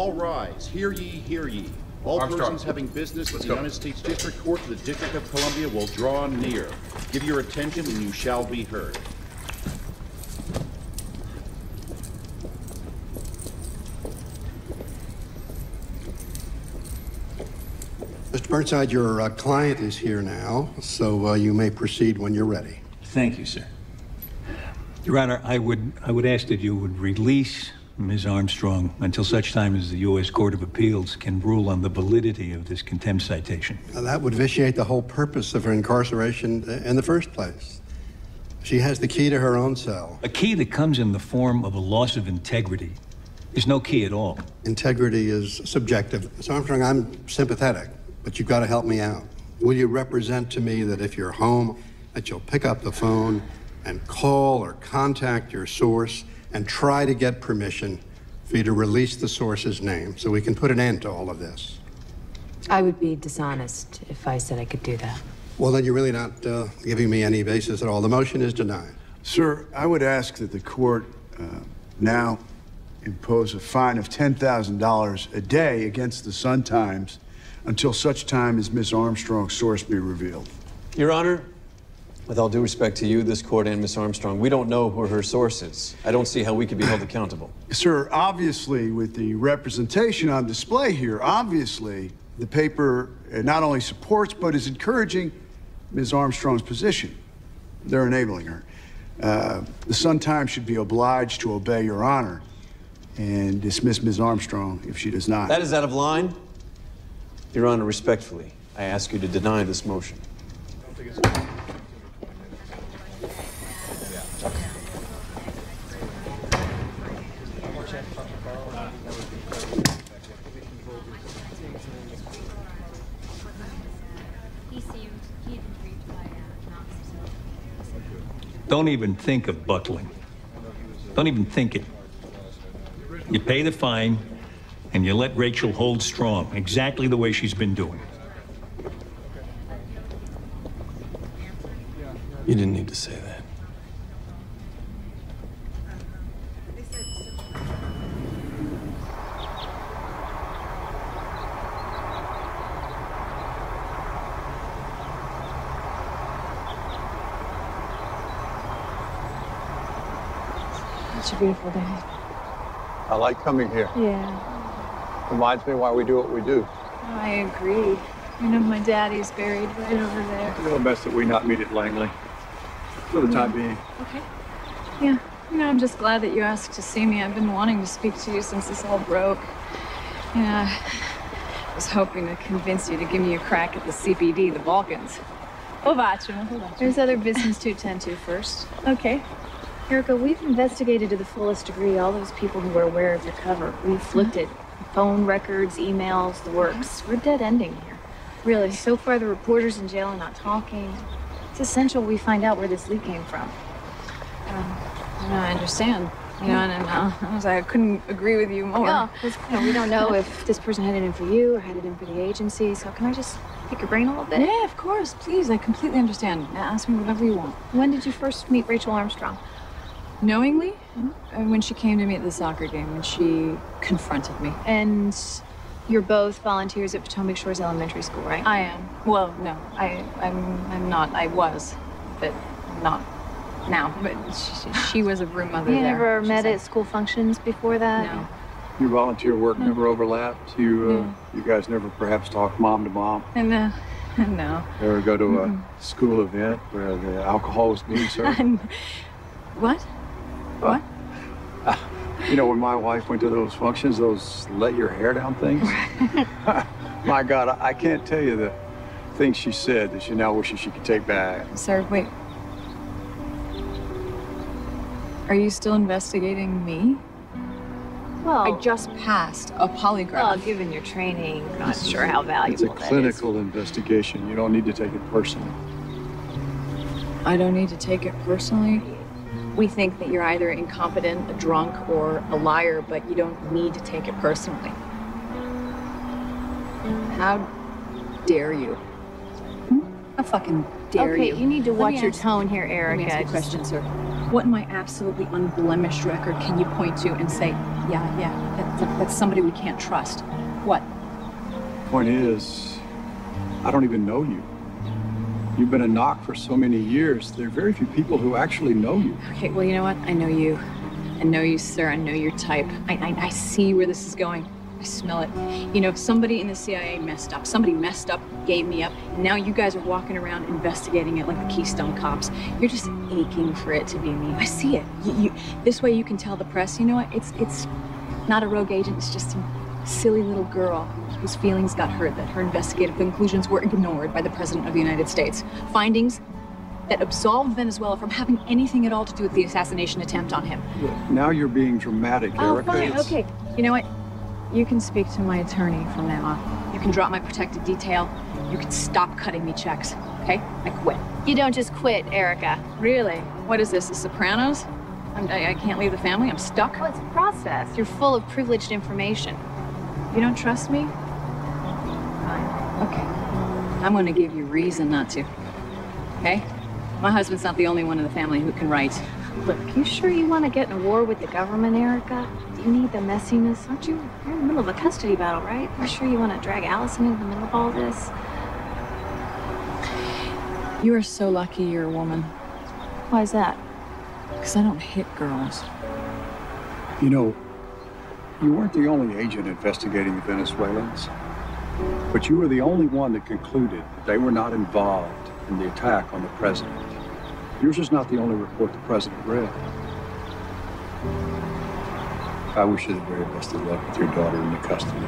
All rise. Hear ye, hear ye. All persons having business with the United States District Court for the District of Columbia will draw near. Give your attention and you shall be heard. Mr. Burnside, your client is here now, so you may proceed when you're ready. Thank you, sir. Your Honor, I would ask that you would release Ms. Armstrong until such time as the U.S. Court of Appeals can rule on the validity of this contempt citation. Now, that would vitiate the whole purpose of her incarceration in the first place. She has the key to her own cell. A key that comes in the form of a loss of integrity is no key at all. Integrity is subjective. Ms. Armstrong, I'm sympathetic, but you've got to help me out. Will you represent to me that if you're home, that you'll pick up the phone and call or contact your source and try to get permission for you to release the source's name so we can put an end to all of this? I would be dishonest if I said I could do that. Well, then you're really not giving me any basis at all. The motion is denied. Sir, I would ask that the court now impose a fine of $10,000 a day against the Sun-Times until such time as Miss Armstrong's source be revealed. Your Honor, with all due respect to you, this court, and Miss Armstrong, we don't know who her source is. I don't see how we could be held accountable. Sir, obviously, with the representation on display here, obviously, the paper not only supports but is encouraging Ms. Armstrong's position. They're enabling her. The Sun-Times should be obliged to obey Your Honor and dismiss Ms. Armstrong if she does not. That is out of line. Your Honor, respectfully, I ask you to deny this motion. Don't even think of buckling. Don't even think it. You pay the fine, and you let Rachel hold strong, exactly the way she's been doing. You didn't need to say that. It's a beautiful day. I like coming here. Yeah, Reminds me why we do what we do. I agree. You know, my daddy's buried right over there. It's real best that we not meet at Langley for the time being. Okay. Yeah, you know, I'm just glad that you asked to see me. I've been wanting to speak to you since this all broke. Yeah, I was hoping to convince you to give me a crack at the CPD, the Balkans. There's other business to attend to first. Okay. Erica, we've investigated to the fullest degree all those people who were aware of your cover. We've looked at phone records, emails, the works. We're dead ending here. Really? So far, the reporters in jail are not talking. It's essential we find out where this leak came from. I understand. You know, and I was like, I couldn't agree with you more. Well, we don't know if this person had it in for you or had it in for the agency, so can I just pick your brain a little bit? Yeah, of course. Please, I completely understand. Ask me whatever you want. When did you first meet Rachel Armstrong? Knowingly? When she came to me at the soccer game, when she confronted me. And you're both volunteers at Potomac Shores Elementary School, right? I am. Well, no, I'm not. I was, but not now. But she was a room mother there. You never met at school functions before that? No. Your volunteer work never overlapped? You guys never perhaps talk mom to mom? No. Ever go to a school event where the alcohol was being served? What? What? You know, when my wife went to those functions, those let your hair down things? My God, I can't tell you the things she said that she now wishes she could take back. Sir, wait. Are you still investigating me? Well, I just passed a polygraph. Well, given your training, I'm not sure how valuable that is. It's a clinical investigation. You don't need to take it personally. I don't need to take it personally? We think that you're either incompetent, a drunk, or a liar, but you don't need to take it personally. How dare you? How fucking dare you? Okay, you need to watch your tone here, Erica. Let me ask you a question, sir. What in my absolutely unblemished record can you point to and say, that's somebody we can't trust? What? Point is, I don't even know you. You've been a knock for so many years. There are very few people who actually know you. Okay, well, you know what? I know you. I know you, sir. I know your type. I see where this is going. I smell it. You know, somebody in the CIA messed up. Somebody messed up, gave me up. And now you guys are walking around investigating it like the Keystone Cops. You're just aching for it to be me. I see it. This way you can tell the press, you know what? It's not a rogue agent. It's just some silly little girl whose feelings got hurt, that her investigative conclusions were ignored by the President of the United States. Findings that absolved Venezuela from having anything at all to do with the assassination attempt on him. Look, now you're being dramatic, Erica. Oh, fine. Okay. You know what? You can speak to my attorney from now on. You can drop my protected detail. You can stop cutting me checks, okay? I quit. You don't just quit, Erica. Really? What is this, The Sopranos? I can't leave the family? I'm stuck? Oh, it's a process. You're full of privileged information. You don't trust me? Fine. Okay. I'm gonna give you reason not to, okay? My husband's not the only one in the family who can write. Look, you sure you want to get in a war with the government, Erica? Do you need the messiness? Aren't you? You're in the middle of a custody battle, right? You sure you want to drag Allison into the middle of all this? You are so lucky you're a woman. Why is that? Because I don't hit girls. You know, you weren't the only agent investigating the Venezuelans, but you were the only one that concluded that they were not involved in the attack on the president. Yours is not the only report the president read. I wish you the very best of luck with your daughter in the custody.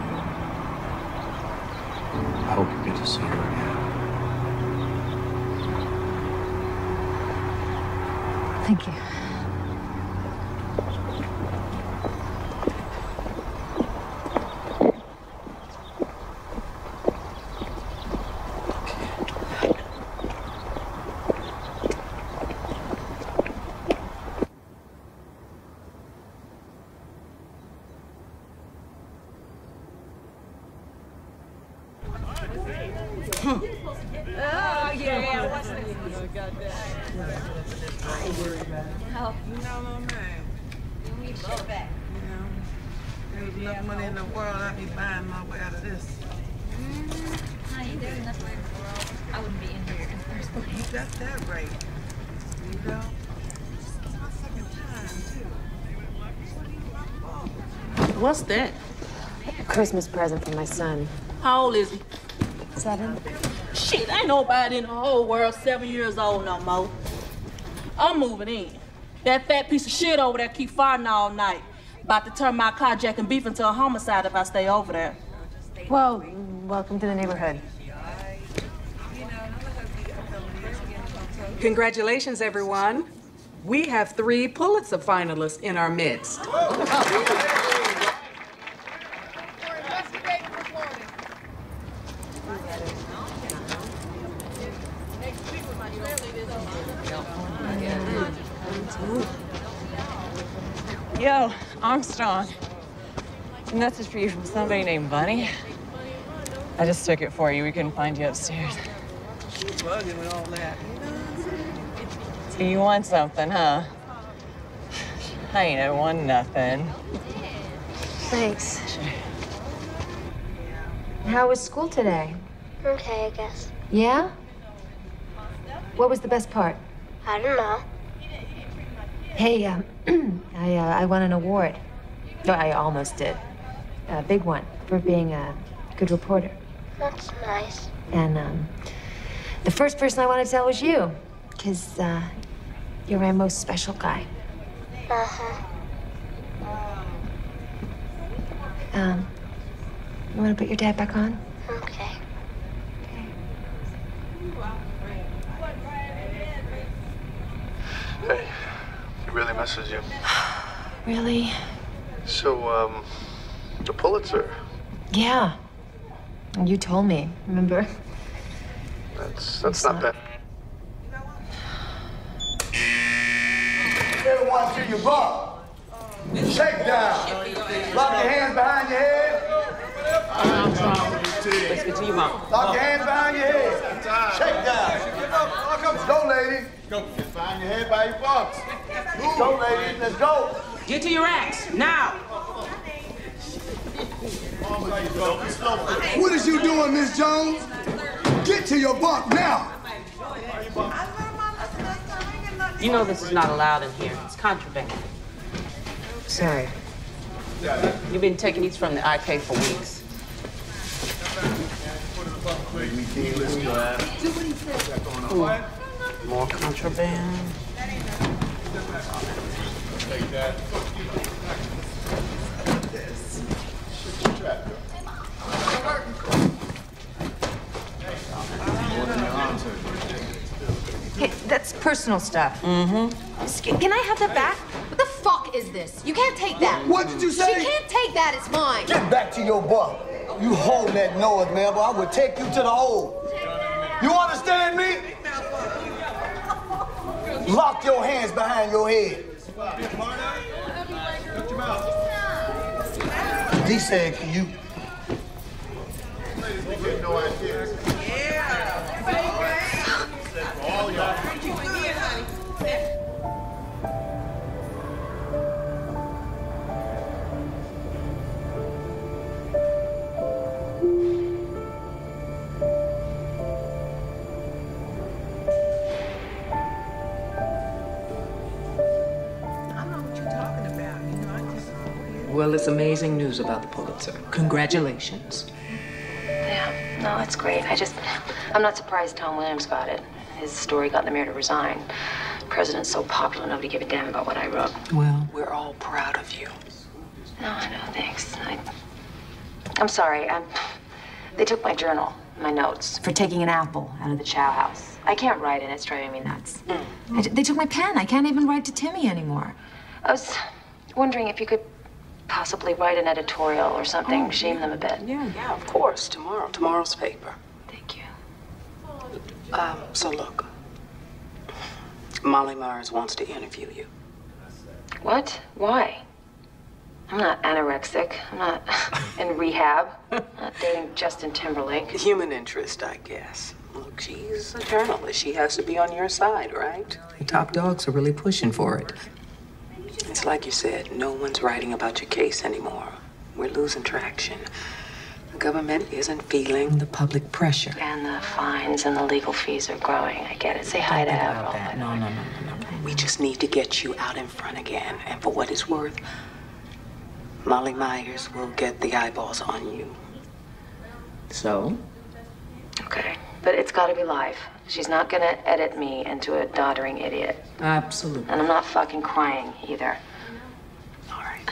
I hope you get to see her again. Thank you. What's that? A Christmas present for my son. How old is he? 7. Shit, ain't nobody in the whole world 7 years old no more. I'm moving in. That fat piece of shit over there keep farting all night. About to turn my carjacking beef into a homicide if I stay over there. Well, welcome to the neighborhood. Congratulations, everyone. We have 3 Pulitzer finalists in our midst. Yo, Armstrong. A message for you from somebody named Bunny. I just took it for you. We couldn't find you upstairs. Bugging with all that. So you want something, huh? I ain't won nothing. Thanks. How was school today? Okay, I guess. Yeah? What was the best part? I don't know. Hey, I won an award. No, I almost did. A big one for being a good reporter. That's nice. And the first person I want to tell was you, because you're my most special guy. Uh-huh. You want to put your dad back on? Okay. Hey, he really misses you. Really? So, the Pulitzer. Yeah. You told me, remember? That's not bad. Everyone to your bar. Shake down. Lock your hands behind your head. Let's get to you, Mom. Lock your hands behind your head. Shake down. Go, lady. Go. Behind your head by your box. Let's go, ladies. Let's go. Get to your racks, now. What is you doing, Miss Jones? Get to your bunk now. You know this is not allowed in here. It's contraband. Sorry. You've been taking these from the IK for weeks. More contraband. Hey, that's personal stuff. Mm-hmm. Can I have that back? What the fuck is this? You can't take that. What did you say? She can't take that. It's mine. Get back to your bunk. You hold that noise, man, but I will take you to the hole. You understand me? Lock your hands behind your head. He said, can you? Well, it's amazing news about the Pulitzer. Congratulations. Yeah, no, it's great. I'm not surprised Tom Williams got it. His story got the mayor to resign. The president's so popular, nobody gave a damn about what I wrote. Well, we're all proud of you. No, I know, thanks. I'm sorry. They took my journal, my notes, for taking an apple out of the chow house. I can't write in it. It's driving me nuts. They took my pen. I can't even write to Timmy anymore. I was wondering if you could possibly write an editorial or something, shame them a bit. Yeah, of course. Tomorrow's paper. Thank you. So look, Molly Myers wants to interview you. What? Why? I'm not anorexic. I'm not in rehab. I'm not dating Justin Timberlake. Human interest, I guess. Look, she's a journalist. She has to be on your side, right? The top dogs are really pushing for it. It's like you said, no one's writing about your case anymore. We're losing traction. The government isn't feeling the public pressure. And the fines and the legal fees are growing. I get it. Say hi to Avril. No. We just need to get you out in front again. And for what it's worth, Molly Myers will get the eyeballs on you. So? Okay. But it's got to be live. She's not going to edit me into a doddering idiot. Absolutely. And I'm not fucking crying either. All right.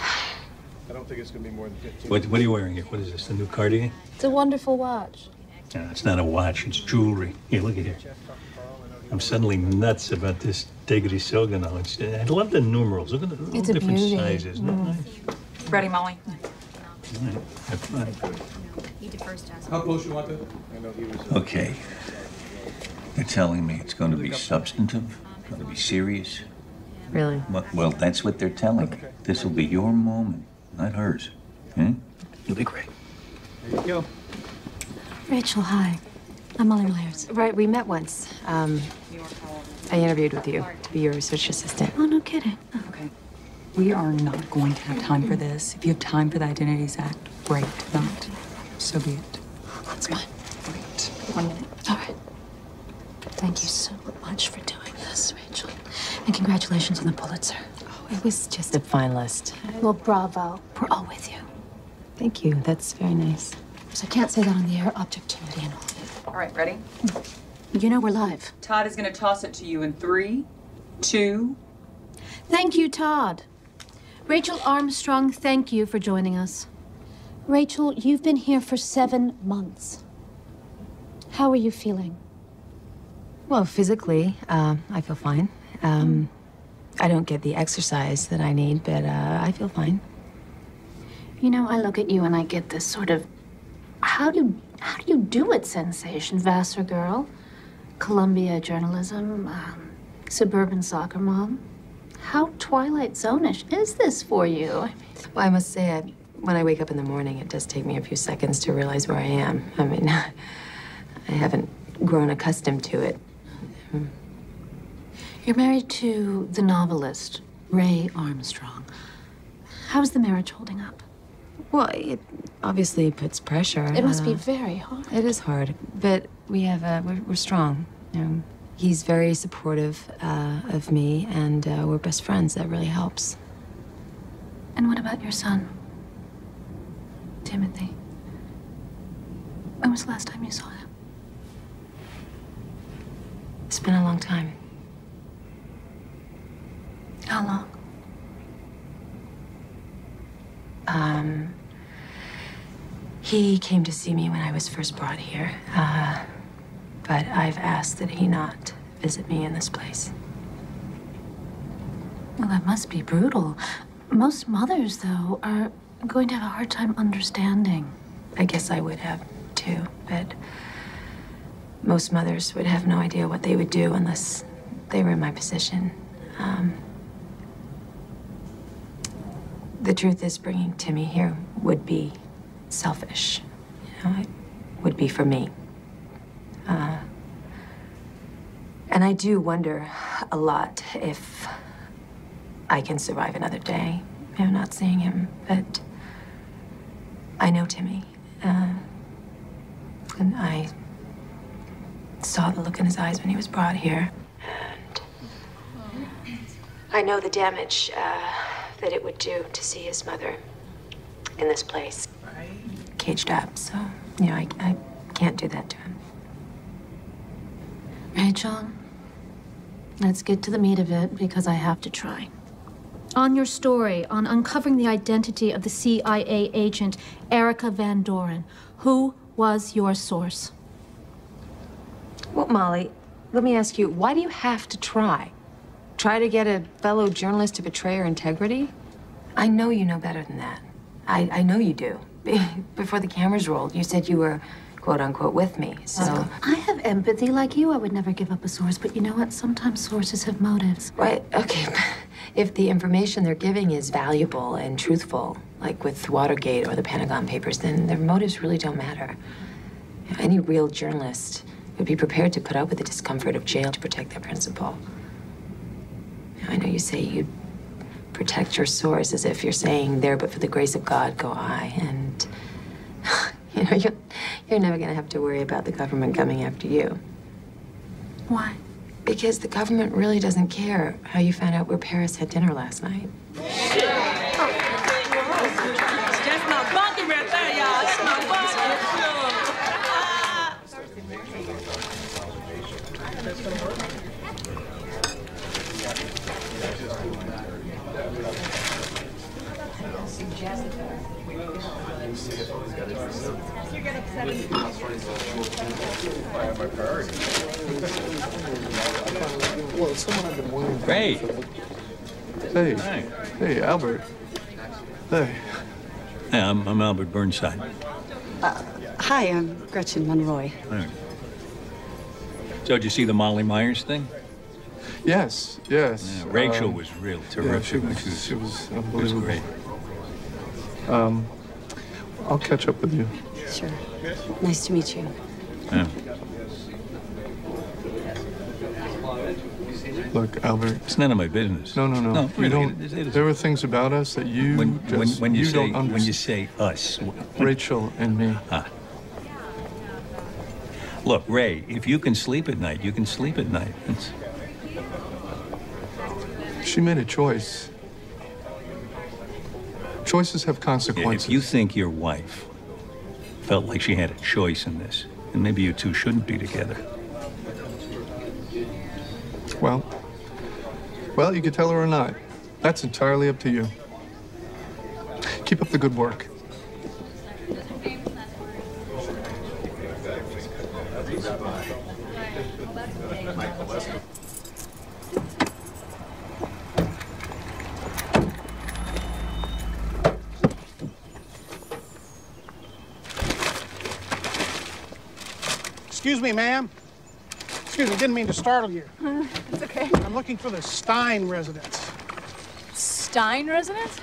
I don't think it's going to be more than 15. What are you wearing here? What is this, the new cardigan? It's a wonderful watch. No, it's not a watch, it's jewelry. Here, look at here. I'm suddenly nuts about this Degri Sogano. I love the numerals. Look at the It's a different beauty. sizes. Nice. Ready, Molly? All right, have fun. How close you want to? I know he was. Okay. They're telling me it's going to be substantive, going to be serious. Really? Well, that's what they're telling me. This will be your moment, not hers. You'll be great. There you go. Rachel, hi. I'm Molly Myers. Right, we met once. I interviewed with you to be your research assistant. Oh, no kidding. Okay. We are not going to have time for this. If you have time for the Identities Act, great. If not, so be it. That's fine. Great. 1 minute. All right. Thank you so much for doing this, Rachel. And congratulations on the Pulitzer. Oh, it was just a finalist. Well, bravo. We're all with you. Thank you. That's very nice. So I can't say that on the air, objectivity and all. All right, ready? You know we're live. Todd is going to toss it to you in 3, 2. Thank you, Todd. Rachel Armstrong, thank you for joining us. Rachel, you've been here for 7 months. How are you feeling? Well, physically, I feel fine. I don't get the exercise that I need, but I feel fine. You know, I look at you and I get this sort of, how do you do it sensation? Vassar girl, Columbia journalism, suburban soccer mom. How Twilight Zone-ish is this for you? Well, I must say, when I wake up in the morning, it does take me a few seconds to realize where I am. I mean, I haven't grown accustomed to it. You're married to the novelist, Ray Armstrong. How's the marriage holding up? Well, it obviously puts pressure. It must be very hard. It is hard, but we have we're strong. You know, he's very supportive of me, and we're best friends. That really helps. And what about your son, Timothy? When was the last time you saw him? It's been a long time. How long? He came to see me when I was first brought here, but I've asked that he not visit me in this place. Well, that must be brutal. Most mothers, though, are going to have a hard time understanding. I guess I would have, too, but most mothers would have no idea what they would do unless they were in my position. The truth is, bringing Timmy here would be selfish. You know, it would be for me. And I do wonder a lot if I can survive another day, you know, not seeing him. But I know Timmy, and I saw the look in his eyes when he was brought here. And I know the damage that it would do to see his mother in this place, caged up. So, you know, I can't do that to him. Rachel, let's get to the meat of it, because I have to try. On your story on uncovering the identity of the CIA agent Erica Van Doren, who was your source? Well, Molly, let me ask you, why do you have to try? Try to get a fellow journalist to betray her integrity? I know you know better than that. I know you do. Before the cameras rolled, you said you were, quote unquote, with me, so... I have empathy like you. I would never give up a source, but you know what? Sometimes sources have motives. Right, okay. If the information they're giving is valuable and truthful, like with Watergate or the Pentagon Papers, then their motives really don't matter. You know, any real journalist would be prepared to put up with the discomfort of jail to protect their principal. You know, I know you say you'd protect your source as if you're saying, there but for the grace of God go I, and you know, you're never gonna have to worry about the government coming after you. Why? Because the government really doesn't care how you found out where Paris had dinner last night. That's my bunkie right there, y'all. That's my bunkie. Well, it's someone I've been wondering. Ray. Hey. Hi. Hey, Albert. Hey. Hey, I'm Albert Burnside. Hi, I'm Gretchen Monroy. Hi. So, did you see the Molly Myers thing? Yes, yes. Yeah, Rachel was real terrific. Yeah, she was unbelievable. It was great. I'll catch up with you. Sure. Nice to meet you. Yeah. Look, Albert. It's none of my business. No. No, You really, don't. it is. There are things about us that you when you say, don't understand. when you say us, Rachel and me. Look, Ray, if you can sleep at night, you can sleep at night. She made a choice. Choices have consequences. If you think your wife felt like she had a choice in this, then maybe you two shouldn't be together. Well, you could tell her or not. That's entirely up to you. Keep up the good work. Excuse me, ma'am. Excuse me, didn't mean to startle you. It's okay. I'm looking for the Stein residence. Stein residence?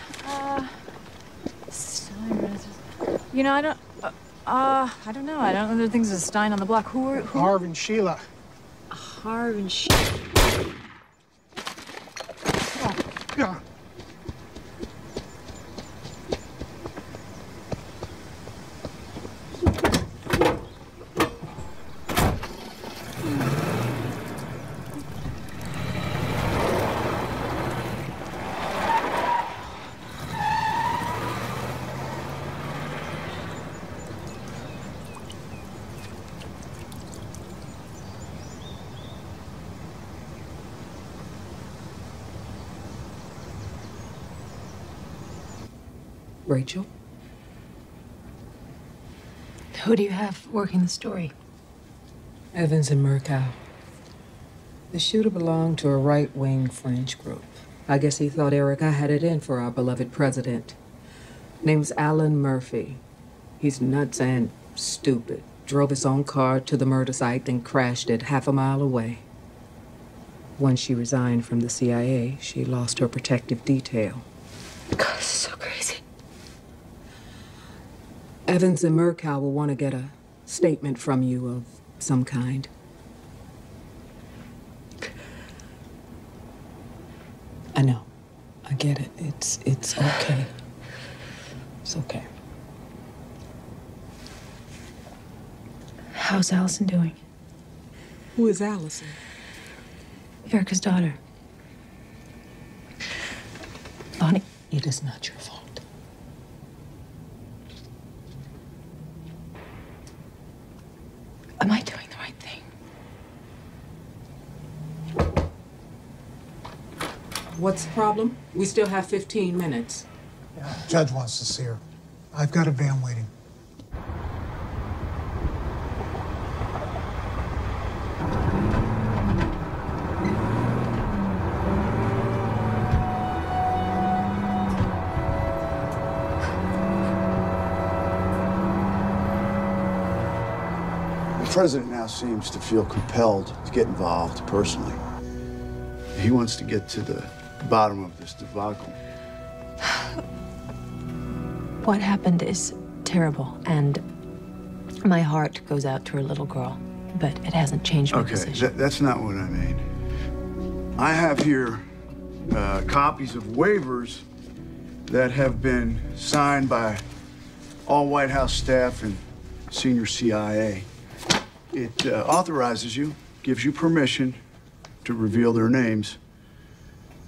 Stein residence. You know, I don't know. I don't know there are things as Stein on the block. Who? Harv and Sheila. Harv and Sheila. Rachel? Who do you have working the story? Evans and Murkow. The shooter belonged to a right-wing fringe group. I guess he thought Erica had it in for our beloved president. Name's Alan Murphy. He's nuts and stupid. Drove his own car to the murder site, then crashed it half a mile away. Once she resigned from the CIA, she lost her protective detail. God, this is so crazy. Evans and Murkow will want to get a statement from you of some kind. I know. I get it. It's okay. It's okay. How's Allison doing? Who is Allison? Erica's daughter. Bonnie, it is not your fault. Am I doing the right thing? What's the problem? We still have 15 minutes. Judge wants to see her. I've got a van waiting. The president now seems to feel compelled to get involved personally. He wants to get to the bottom of this debacle. What happened is terrible, and my heart goes out to her little girl, but it hasn't changed my position. That's not what I mean. I have here copies of waivers that have been signed by all White House staff and senior CIA. It authorizes you, gives you permission to reveal their names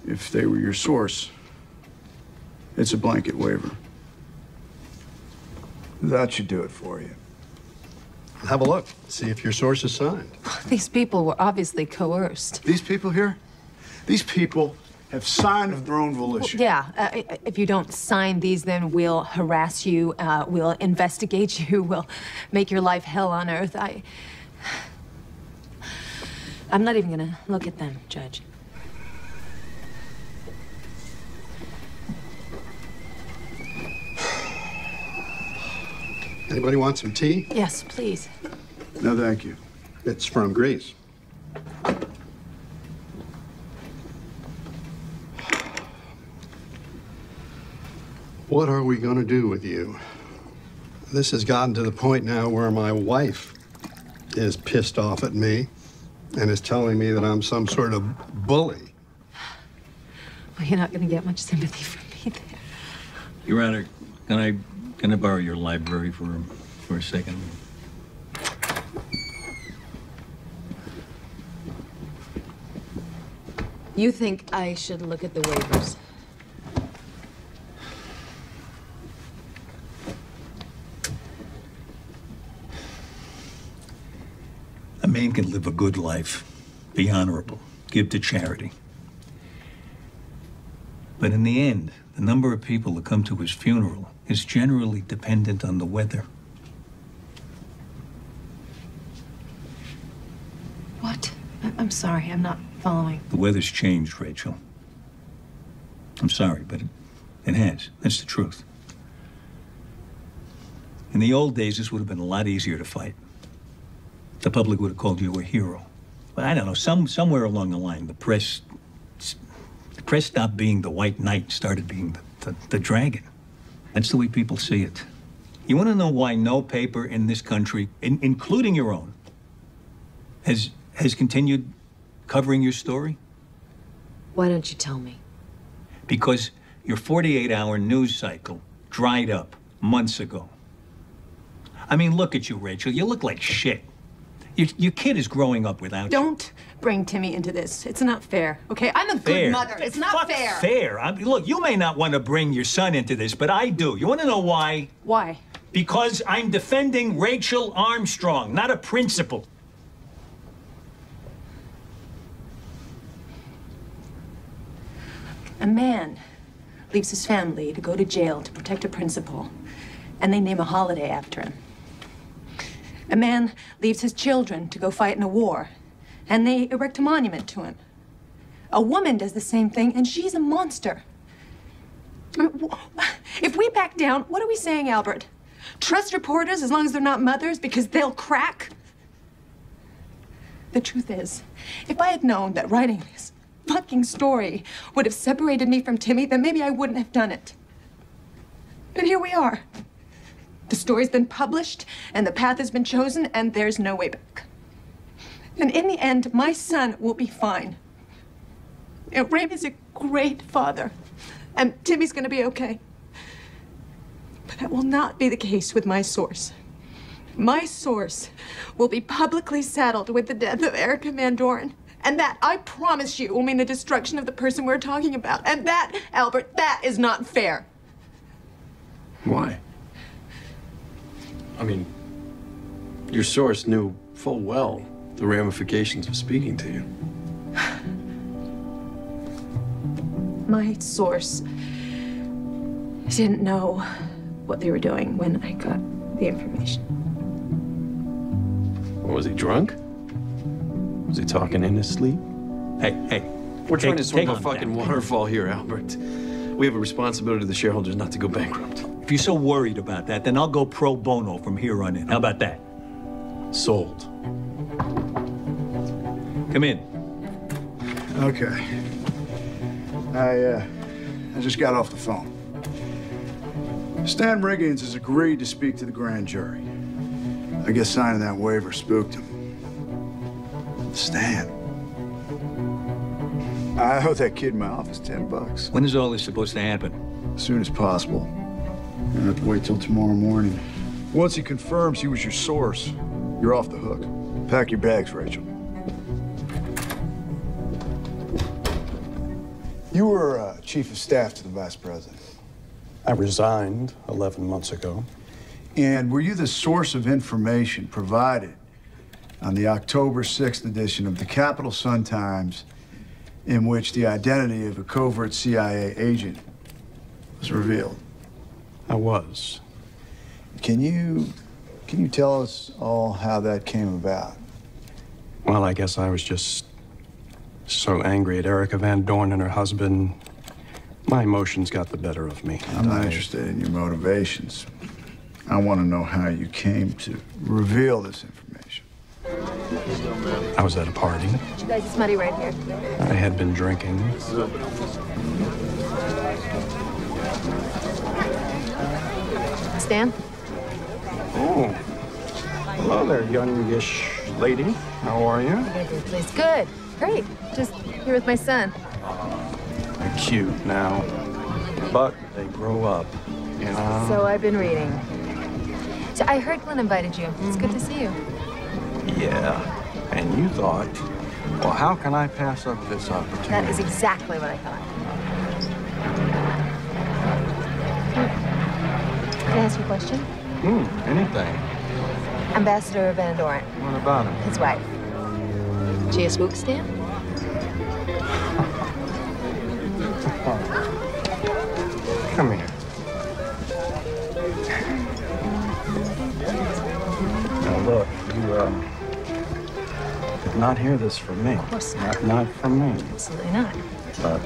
if they were your source. It's a blanket waiver. That should do it for you. Have a look. See if your source is signed. These people were obviously coerced. These people here? These people have signed of their own volition. If you don't sign these, then we'll harass you, we'll investigate you, we'll make your life hell on earth. I'm not even gonna look at them, Judge. Anybody want some tea? Yes, please. No, thank you. It's from Greece. What are we going to do with you? This has gotten to the point now where my wife is pissed off at me and is telling me that I'm some sort of bully. Well, you're not going to get much sympathy from me there. Your Honor, can I borrow your library for a second? You think I should look at the waivers? A man can live a good life, be honorable, give to charity. But in the end, the number of people that come to his funeral is generally dependent on the weather. What? I'm sorry, I'm not following. The weather's changed, Rachel. I'm sorry, but it has. That's the truth. In the old days, this would have been a lot easier to fight. The public would have called you a hero. But I don't know, somewhere along the line, the press stopped being the white knight, started being the dragon. That's the way people see it. You want to know why no paper in this country, including your own, has continued covering your story? Why don't you tell me? Because your 48-hour news cycle dried up months ago. I mean, look at you, Rachel. You look like shit. Your kid is growing up without you. Don't bring Timmy into this. It's not fair, okay? I'm a good mother. It's not fair. Fair? Look, you may not want to bring your son into this, but I do. You want to know why? Why? Because I'm defending Rachel Armstrong, not a principal. A man leaves his family to go to jail to protect a principal, and they name a holiday after him. A man leaves his children to go fight in a war, and they erect a monument to him. A woman does the same thing, and she's a monster. If we back down, what are we saying, Albert? Trust reporters as long as they're not mothers because they'll crack? The truth is, if I had known that writing this fucking story would have separated me from Timmy, then maybe I wouldn't have done it. But here we are. The story's been published, and the path has been chosen, and there's no way back. And in the end, my son will be fine. You know, Raymond's a great father, and Timmy's gonna be okay. But that will not be the case with my source. My source will be publicly saddled with the death of Erica Van Doren. And that, I promise you, will mean the destruction of the person we're talking about. And that, Albert, that is not fair. Why? I mean, your source knew full well the ramifications of speaking to you. My source didn't know what they were doing when I got the information. Was he drunk? Was he talking in his sleep? Hey. We're trying to swim a fucking waterfall here, Albert. We have a responsibility to the shareholders not to go bankrupt. If you're so worried about that, then I'll go pro bono from here on in. How about that? Sold. Come in. Okay. I just got off the phone. Stan Riggins has agreed to speak to the grand jury. I guess signing that waiver spooked him. Stan. I owe that kid in my office $10. When is all this supposed to happen? As soon as possible. You have to wait till tomorrow morning. Once he confirms he was your source, you're off the hook. Pack your bags, Rachel. You were chief of staff to the vice president. I resigned 11 months ago. And were you the source of information provided on the October 6th edition of the Capital Sun-Times in which the identity of a covert CIA agent was revealed? I was. Can you tell us all how that came about? Well, I guess I was just so angry at Erica Van Doren and her husband. My emotions got the better of me. I'm not interested in your motivations. I want to know how you came to reveal this information. I was at a party. You guys, it's muddy right here. I had been drinking. Stan? Oh. Hello there, youngish lady. How are you? Please. Good. Great. Just here with my son. They're cute now, but they grow up, you know? So I've been reading. So I heard Glenn invited you. It's good to see you. Yeah. And you thought, well, how can I pass up this opportunity? That is exactly what I thought. Can I ask you a question? Anything. Ambassador Van Doren. What about him? His wife. She a spook, Stan? Come here. Now look, you did not hear this from me. Of course not. Not from me. Absolutely not. But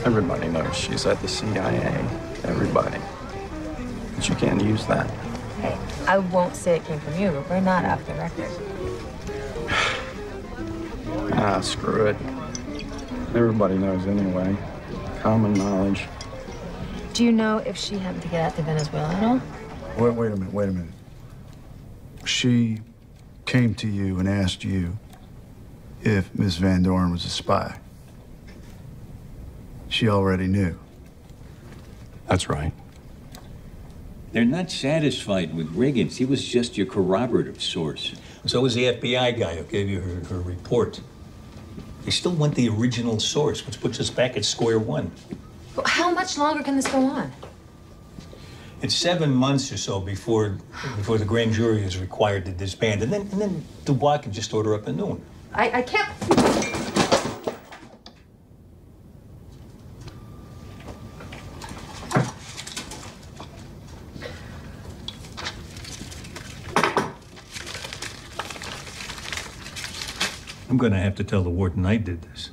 everybody knows she's at the CIA. Everybody. But you can't use that. Hey, I won't say it came from you, but we're not off the record. Screw it. Everybody knows anyway. Common knowledge. Do you know if she happened to get out to Venezuela at all? Wait a minute. She came to you and asked you if Miss Van Doren was a spy. She already knew. That's right. They're not satisfied with Riggins. He was just your corroborative source. So was the FBI guy who gave you her report. They still want the original source, which puts us back at square one. Well, how much longer can this go on? It's 7 months or so before the grand jury is required to disband, and then Dubois can just order up a new one. I can't. I'm gonna have to tell the warden I did this.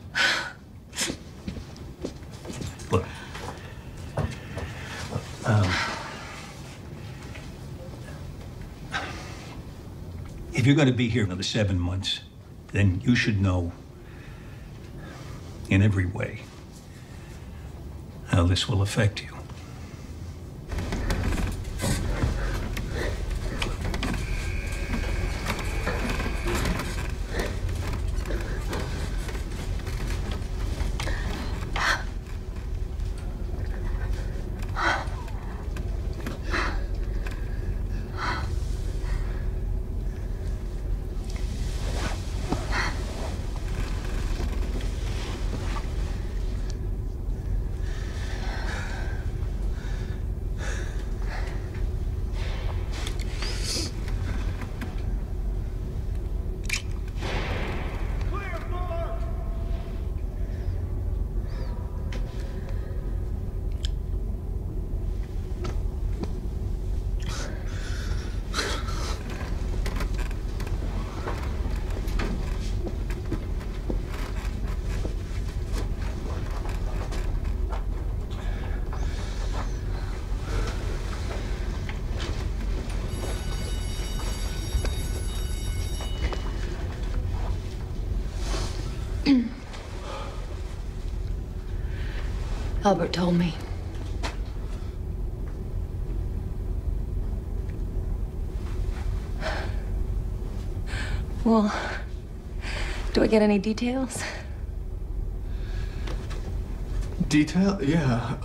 Look. If you're gonna be here another 7 months, then you should know in every way how this will affect you. Albert told me. Well, do I get any details? Detail? Yeah,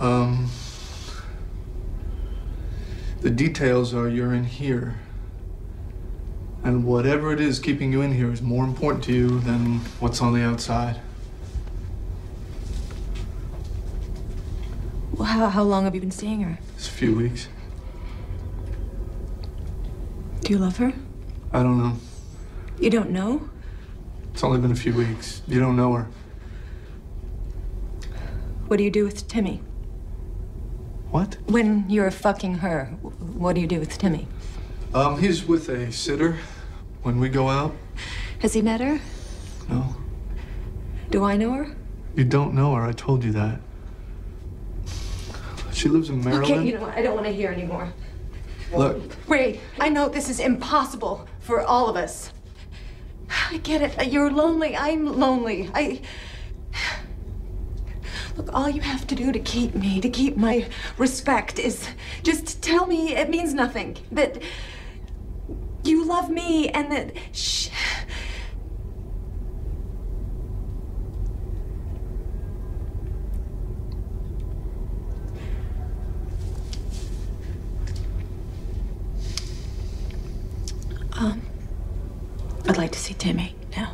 the details are you're in here. And whatever it is keeping you in here is more important to you than what's on the outside. Well, how long have you been seeing her? It's a few weeks. Do you love her? I don't know. You don't know? It's only been a few weeks. You don't know her. What do you do with Timmy? What? When you're fucking her, what do you do with Timmy? He's with a sitter when we go out. Has he met her? No. Do I know her? You don't know her, I told you that. She lives in Maryland. Okay, you know what? I don't want to hear anymore. Look. Ray, I know this is impossible for all of us. I get it. You're lonely. I'm lonely. Look, all you have to do to keep my respect is just tell me it means nothing. That you love me and that I'd like to see Timmy now.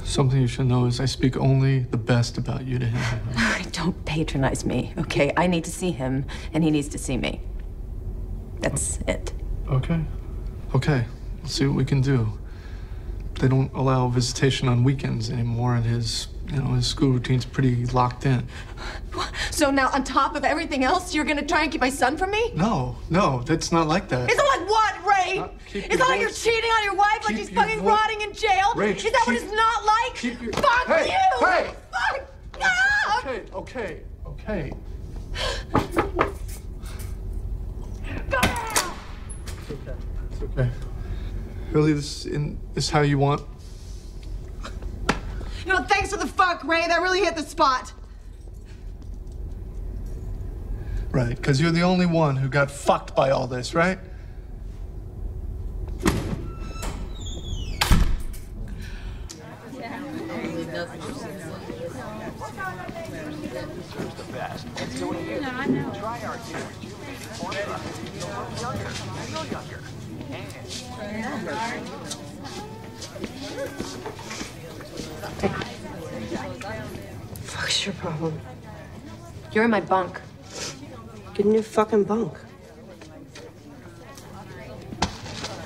Something you should know is I speak only the best about you to him. Don't patronize me, okay? I need to see him, and he needs to see me. That's it. Okay. Okay. Let's see what we can do. They don't allow visitation on weekends anymore, and his school routine's pretty locked in. So now, on top of everything else, you're gonna try and keep my son from me? No, that's not like that. It's not like what, Ray? It's not like you're cheating on your wife, like she's fucking rotting in jail. Is that what it's not like? Fuck Hey, you! hey! Fuck! Ah! Okay. It's okay. Really, this is how you want? You know, thanks for the fuck, Ray. That really hit the spot. Right, because you're the only one who got fucked by all this, right? Fuck's your problem? You're in my bunk. Get in your fucking bunk.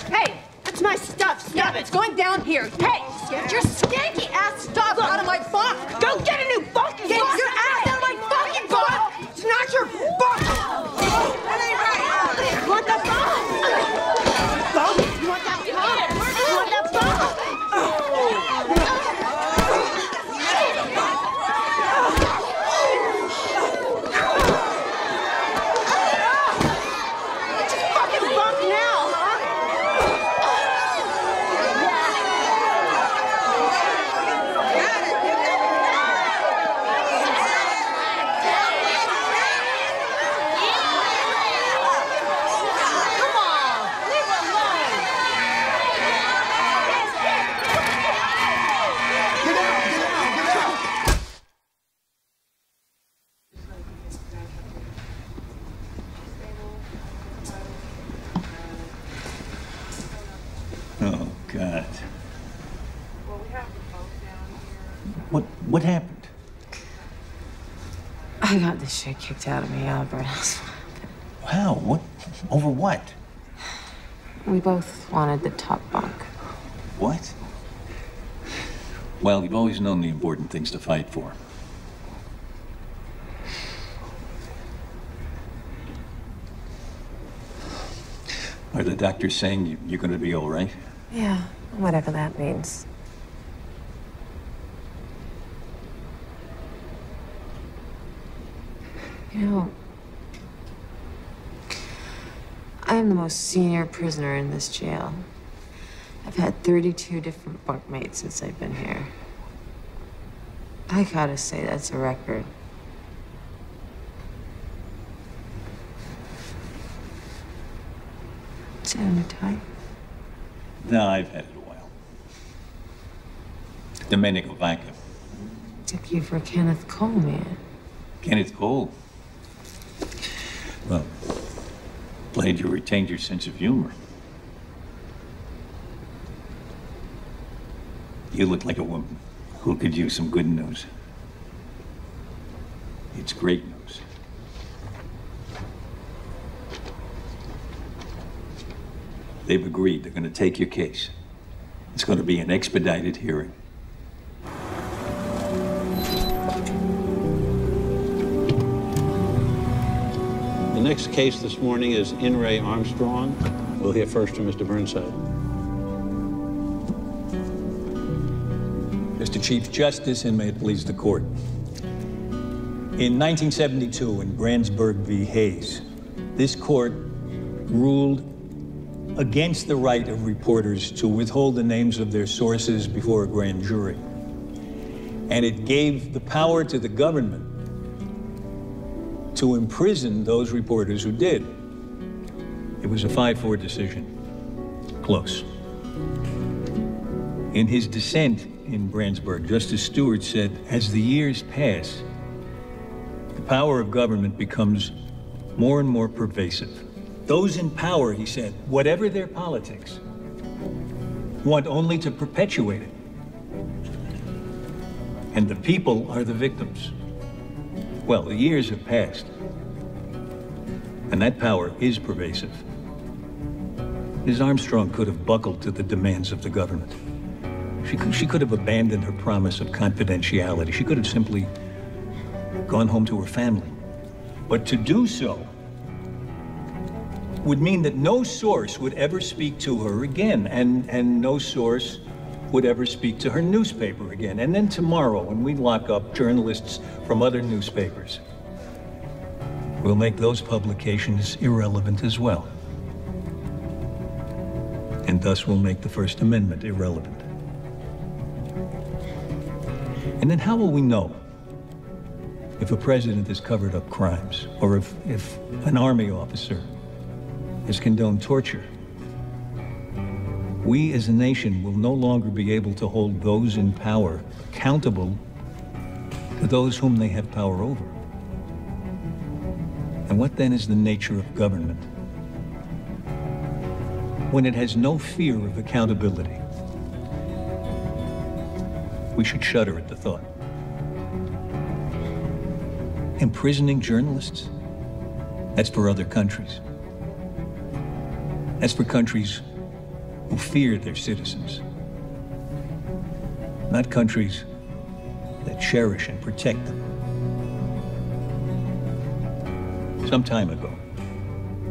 Hey, that's my stuff. Stop it. It's going down here. Hey, get your skanky ass stuff out of my bunk. Go get a new fucking bunk. Get your ass out of my fucking bunk. It's not your bunk. That ain't right. You want the bunk? Bunk? You want that bunk? You want that bunk? Oh, God. What happened? I got this shit kicked out of me, Albert. Wow, what? Over what? We both wanted the top bunk. What? Well, you've always known the important things to fight for. Are the doctors saying you're going to be all right? Yeah, whatever that means. You know, I am the most senior prisoner in this jail. I've had 32 different bunkmates since I've been here. I gotta say, that's a record. Sound tight? No, I've had it a while. Domenico Vacca. Took you for Kenneth Cole, man. Kenneth Cole. Well, glad you retained your sense of humor. You look like a woman who could use some good news. It's great news. They've agreed they're going to take your case. It's going to be an expedited hearing. The next case this morning is In re Armstrong. We'll hear first from Mr. Burnside. Mr. Chief Justice, and may it please the court. In 1972, in Brandsburg v. Hayes, this court ruled against the right of reporters to withhold the names of their sources before a grand jury. And it gave the power to the government to imprison those reporters who did. It was a 5-4 decision. Close. In his dissent in Brandsburg, Justice Stewart said, as the years pass, the power of government becomes more and more pervasive. Those in power, he said, whatever their politics, want only to perpetuate it. And the people are the victims. Well, the years have passed, and that power is pervasive. Ms. Armstrong could have buckled to the demands of the government. She could have abandoned her promise of confidentiality. She could have simply gone home to her family. But to do so would mean that no source would ever speak to her again, and no source would ever speak to her newspaper again. And then tomorrow, when we lock up journalists from other newspapers, we'll make those publications irrelevant as well. And thus we'll make the First Amendment irrelevant. And then how will we know if a president has covered up crimes, or if an army officer has condoned torture? We as a nation will no longer be able to hold those in power accountable to those whom they have power over. And And what then is the nature of government? When it has no fear of accountability, we should shudder at the thought. Imprisoning journalists? That's for other countries. That's for countries who fear their citizens, not countries that cherish and protect them. Some time ago,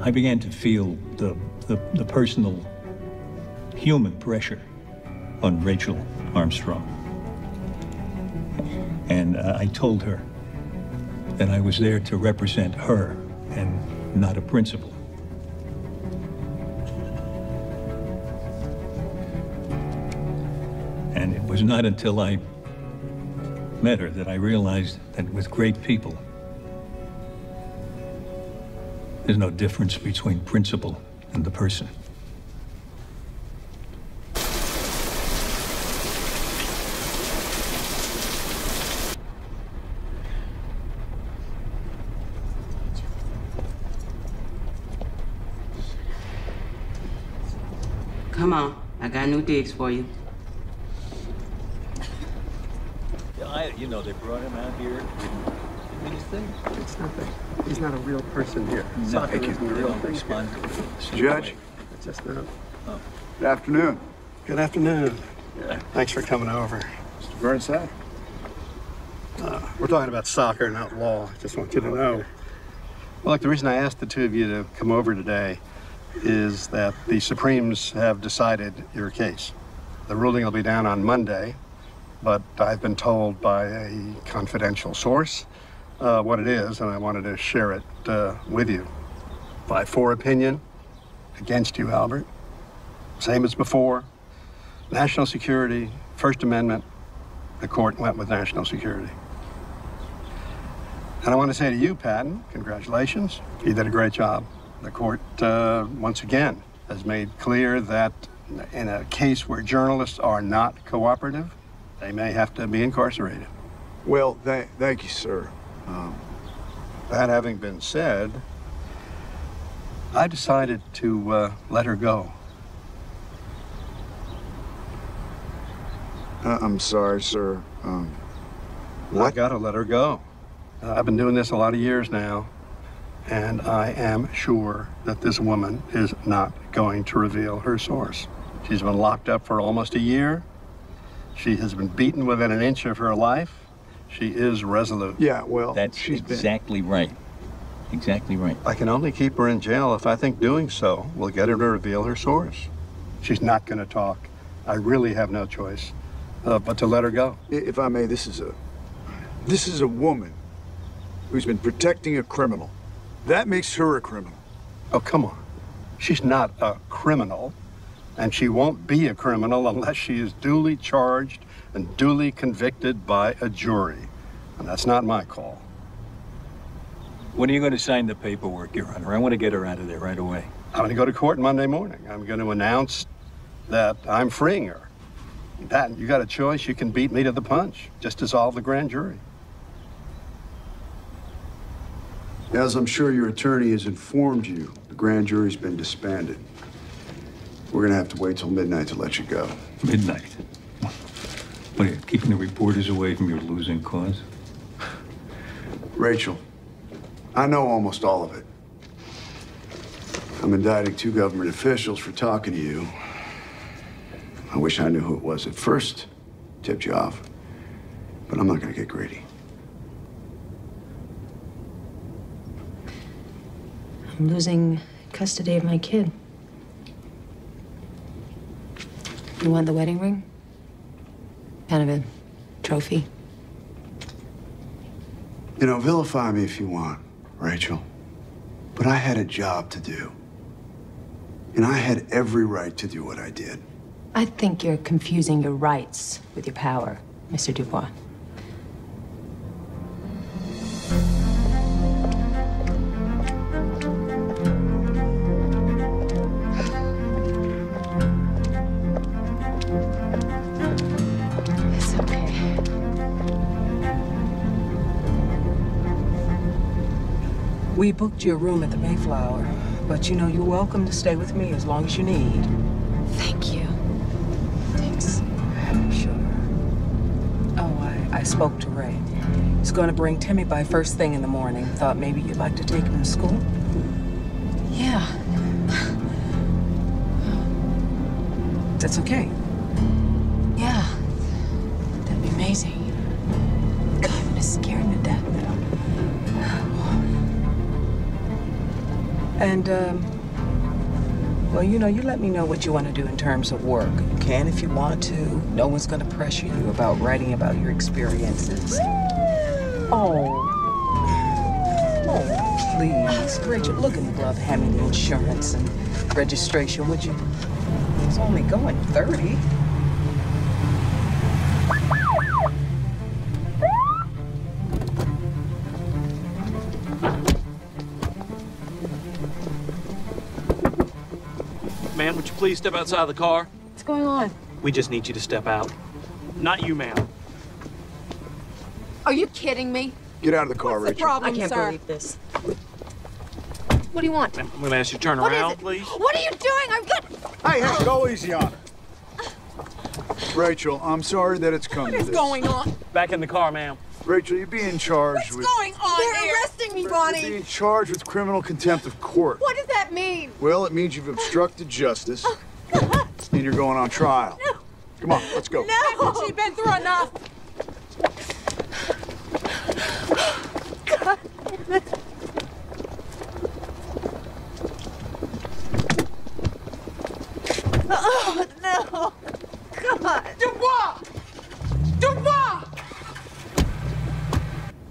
I began to feel the personal, human pressure on Rachel Armstrong. And I told her that I was there to represent her and not a principal. And it was not until I met her that I realized that with great people, there's no difference between principle and the person. Come on, I got new digs for you. You know, they brought him out here. These things. It's not that. He's not a real person here. Soccer Thank you. isn't a real respond. Judge. It's just not. Oh. Good afternoon. Good afternoon. Yeah. Thanks for coming over. Mr. Burnside. We're talking about soccer, not law. I just want you to know. Well, look, the reason I asked the two of you to come over today is that the Supremes have decided your case. The ruling will be down on Monday, but I've been told by a confidential source what it is, and I wanted to share it with you. 5-4 opinion against you, Albert. Same as before. National security, First Amendment, the court went with national security. And I want to say to you, Patton, congratulations. You did a great job. The court, once again, has made clear that in a case where journalists are not cooperative, they may have to be incarcerated. Well, thank you, sir. That having been said, I decided to let her go. I'm sorry, sir. What? I've got to let her go. I've been doing this a lot of years now, and I am sure that this woman is not going to reveal her source. She's been locked up for almost a year. She has been beaten within an inch of her life. She is resolute. Yeah, well, that's exactly right. Exactly right. I can only keep her in jail if I think doing so will get her to reveal her source. She's not going to talk. I really have no choice but to let her go. If I may, this is a woman who's been protecting a criminal. That makes her a criminal. Oh, come on. She's not a criminal, and she won't be a criminal unless she is duly charged and duly convicted by a jury. And that's not my call. When are you going to sign the paperwork, Your Honor? I want to get her out of there right away. I'm going to go to court Monday morning. I'm going to announce that I'm freeing her. Patton, you got a choice. You can beat me to the punch. Just dissolve the grand jury. As I'm sure your attorney has informed you, the grand jury's been disbanded. We're going to have to wait till midnight to let you go. Midnight? What are you, keeping the reporters away from your losing cause? Rachel, I know almost all of it. I'm indicting 2 government officials for talking to you. I wish I knew who it was at first, tipped you off, but I'm not going to get greedy. I'm losing custody of my kid. You want the wedding ring? Kind of a trophy. You know, vilify me if you want, Rachel, but I had a job to do. And I had every right to do what I did. I think you're confusing your rights with your power, Mr. Dubois. It's okay. We booked you a room at the Mayflower, but you know you're welcome to stay with me as long as you need. Thank you. Thanks. Sure. Oh, I spoke to Ray. He's going to bring Timmy by first thing in the morning. Thought maybe you'd like to take him to school? Yeah. That's okay. Yeah. That'd be amazing. God, I'm gonna scare him to death now. And, well, you know, you let me know what you want to do in terms of work. You can if you want to. No one's going to pressure you about writing about your experiences. Oh, please. Rachel, look in the glove, hand me the insurance and registration, would you? It's only going 30. Ma'am, would you please step outside of the car? What's going on? We just need you to step out. Not you, ma'am. Are you kidding me? Get out of the car, What's the Rachel. problem, I can't sir? believe this. What do you want? Ma'am, I'm going to ask you to turn What is around, it? please. What are you doing? I'm good. Hey, go easy on her. Rachel, I'm sorry that it's come What to is this. going on? Back in the car, ma'am. Rachel, you're being charged with... Going on They're here? Arresting me, You're Bonnie. being charged with criminal contempt of court. What does that mean? Well, it means you've obstructed justice, and you're going on trial. No. Come on, let's go. No. Hasn't she been through enough? God damn it. Oh, no. God. Dubois! Dubois!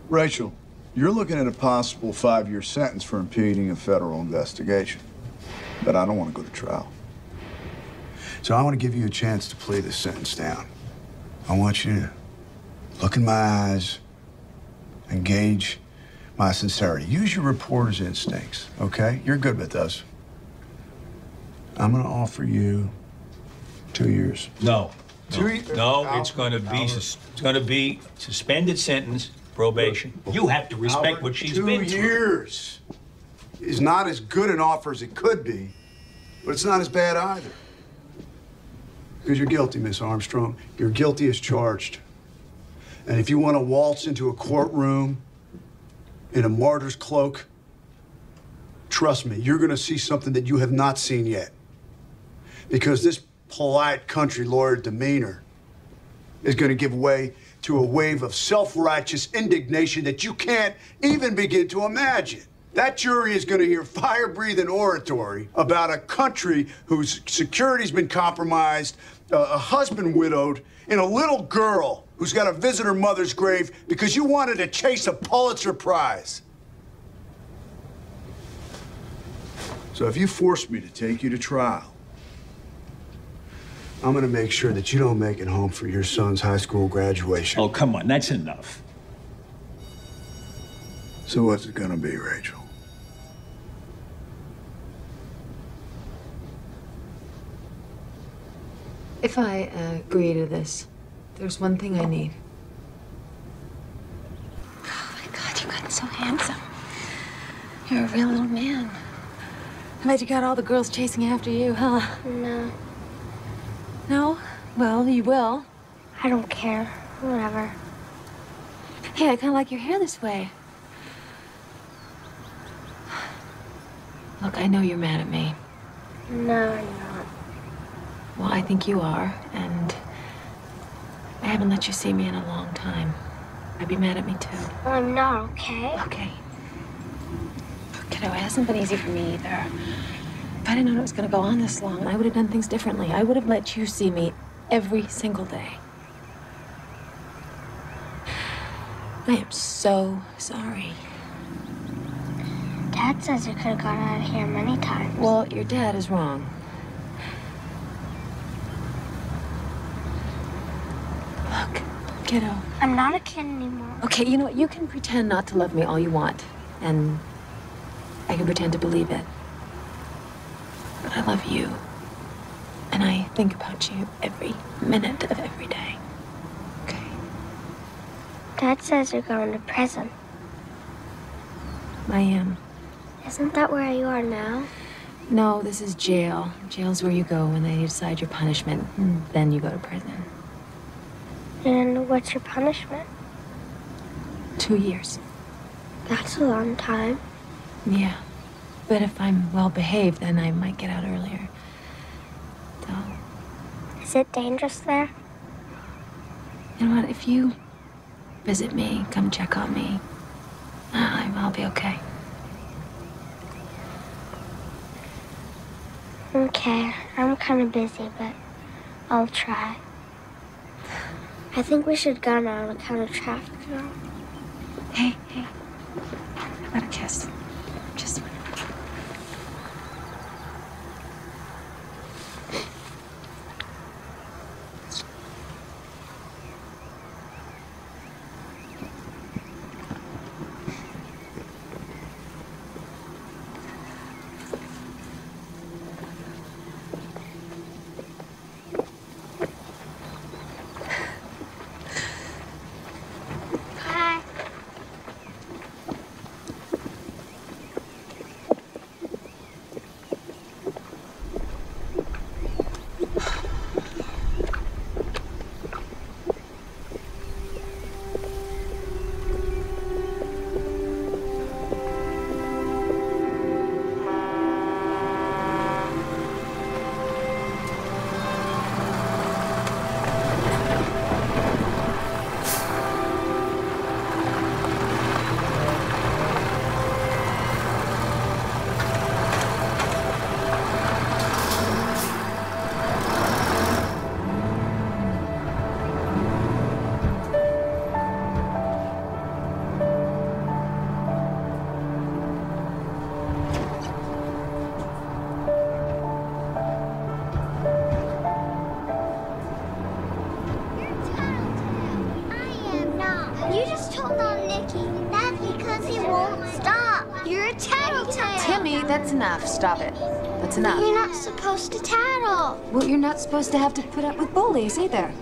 Rachel, you're looking at a possible 5-year sentence for impeding a federal investigation. But I don't want to go to trial. So I want to give you a chance to play this sentence down. I want you to look in my eyes and gauge my sincerity. Use your reporter's instincts, okay? You're good with those. I'm going to offer you 2 years. No. No, it's going to be suspended sentence, probation. You have to respect what she's been through. 2 years is not as good an offer as it could be, but it's not as bad either. Because you're guilty, Miss Armstrong. You're guilty as charged. And if you want to waltz into a courtroom in a martyr's cloak, trust me, you're going to see something that you have not seen yet. Because this polite country lawyer demeanor is going to give way to a wave of self-righteous indignation that you can't even begin to imagine. That jury is going to hear fire-breathing oratory about a country whose security's been compromised, a husband widowed, and a little girl who's got to visit her mother's grave because you wanted to chase a Pulitzer Prize. So if you force me to take you to trial, I'm going to make sure that you don't make it home for your son's high school graduation. Oh, come on, that's enough. So what's it going to be, Rachel? If I agree to this, there's one thing I need. Oh my God, you've gotten so handsome. You're a real little man. I bet you got all the girls chasing after you, huh? No. No? Well, you will. I don't care. Whatever. Hey, I kind of like your hair this way. Look, I know you're mad at me. No, I'm not. Well, I think you are, and I haven't let you see me in a long time. I'd be mad at me, too. Well, I'm not, okay? Okay. Kiddo, it hasn't been easy for me either. If I didn't know it was going to go on this long, I would have done things differently. I would have let you see me every single day. I am so sorry. Dad says you could have got out of here many times. Well, your dad is wrong. Look, kiddo. I'm not a kid anymore. Okay, you know what? You can pretend not to love me all you want, and I can pretend to believe it. But I love you, and I think about you every minute of every day. Okay? Dad says you're going to prison. I am. Isn't that where you are now? No, this is jail. Jail's where you go when they decide your punishment. And then you go to prison. And what's your punishment? 2 years. That's a long time. Yeah. But if I'm well behaved, then I might get out earlier. So. Is it dangerous there? You know what? If you visit me, come check on me, I'll be okay. Okay, I'm kind of busy, but I'll try. I think we should go now on account of traffic now. Hey, how about a kiss? Just one. You just told on Nicky. That's because he won't stop. You're a tattletale. Timmy, that's enough. Stop it. That's enough. You're not supposed to tattle. Well, you're not supposed to have to put up with bullies either.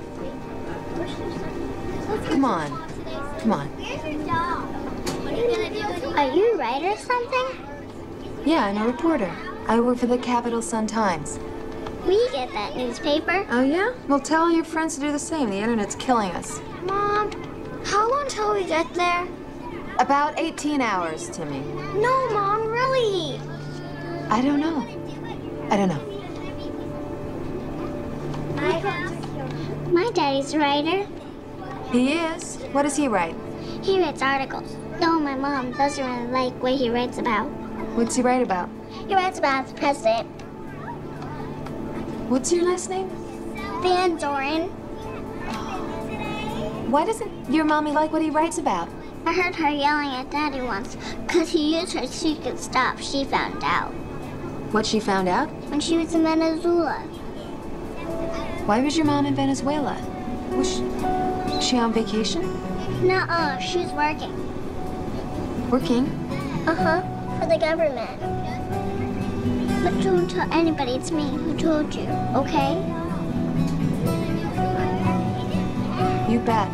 Come on. Come on. Are you a writer or something? Yeah, I'm a reporter. I work for the Capital Sun-Times. We get that newspaper. Oh, yeah? Well, tell all your friends to do the same. The internet's killing us. Mom, how long till we get there? About 18 hours, Timmy. No, Mom, really. I don't know. I don't know. My daddy's a writer. He is? What does he write? He writes articles. Though my mom doesn't really like what he writes about. What's he write about? He writes about the president. What's your last name? Van Doren. Why doesn't your mommy like what he writes about? I heard her yelling at Daddy once because he used her secret stuff. She found out. What she found out? When she was in Venezuela. Why was your mom in Venezuela? Was she on vacation? Nuh-uh, she's working. Working? Uh-huh, for the government. But don't tell anybody it's me who told you, okay? You bet.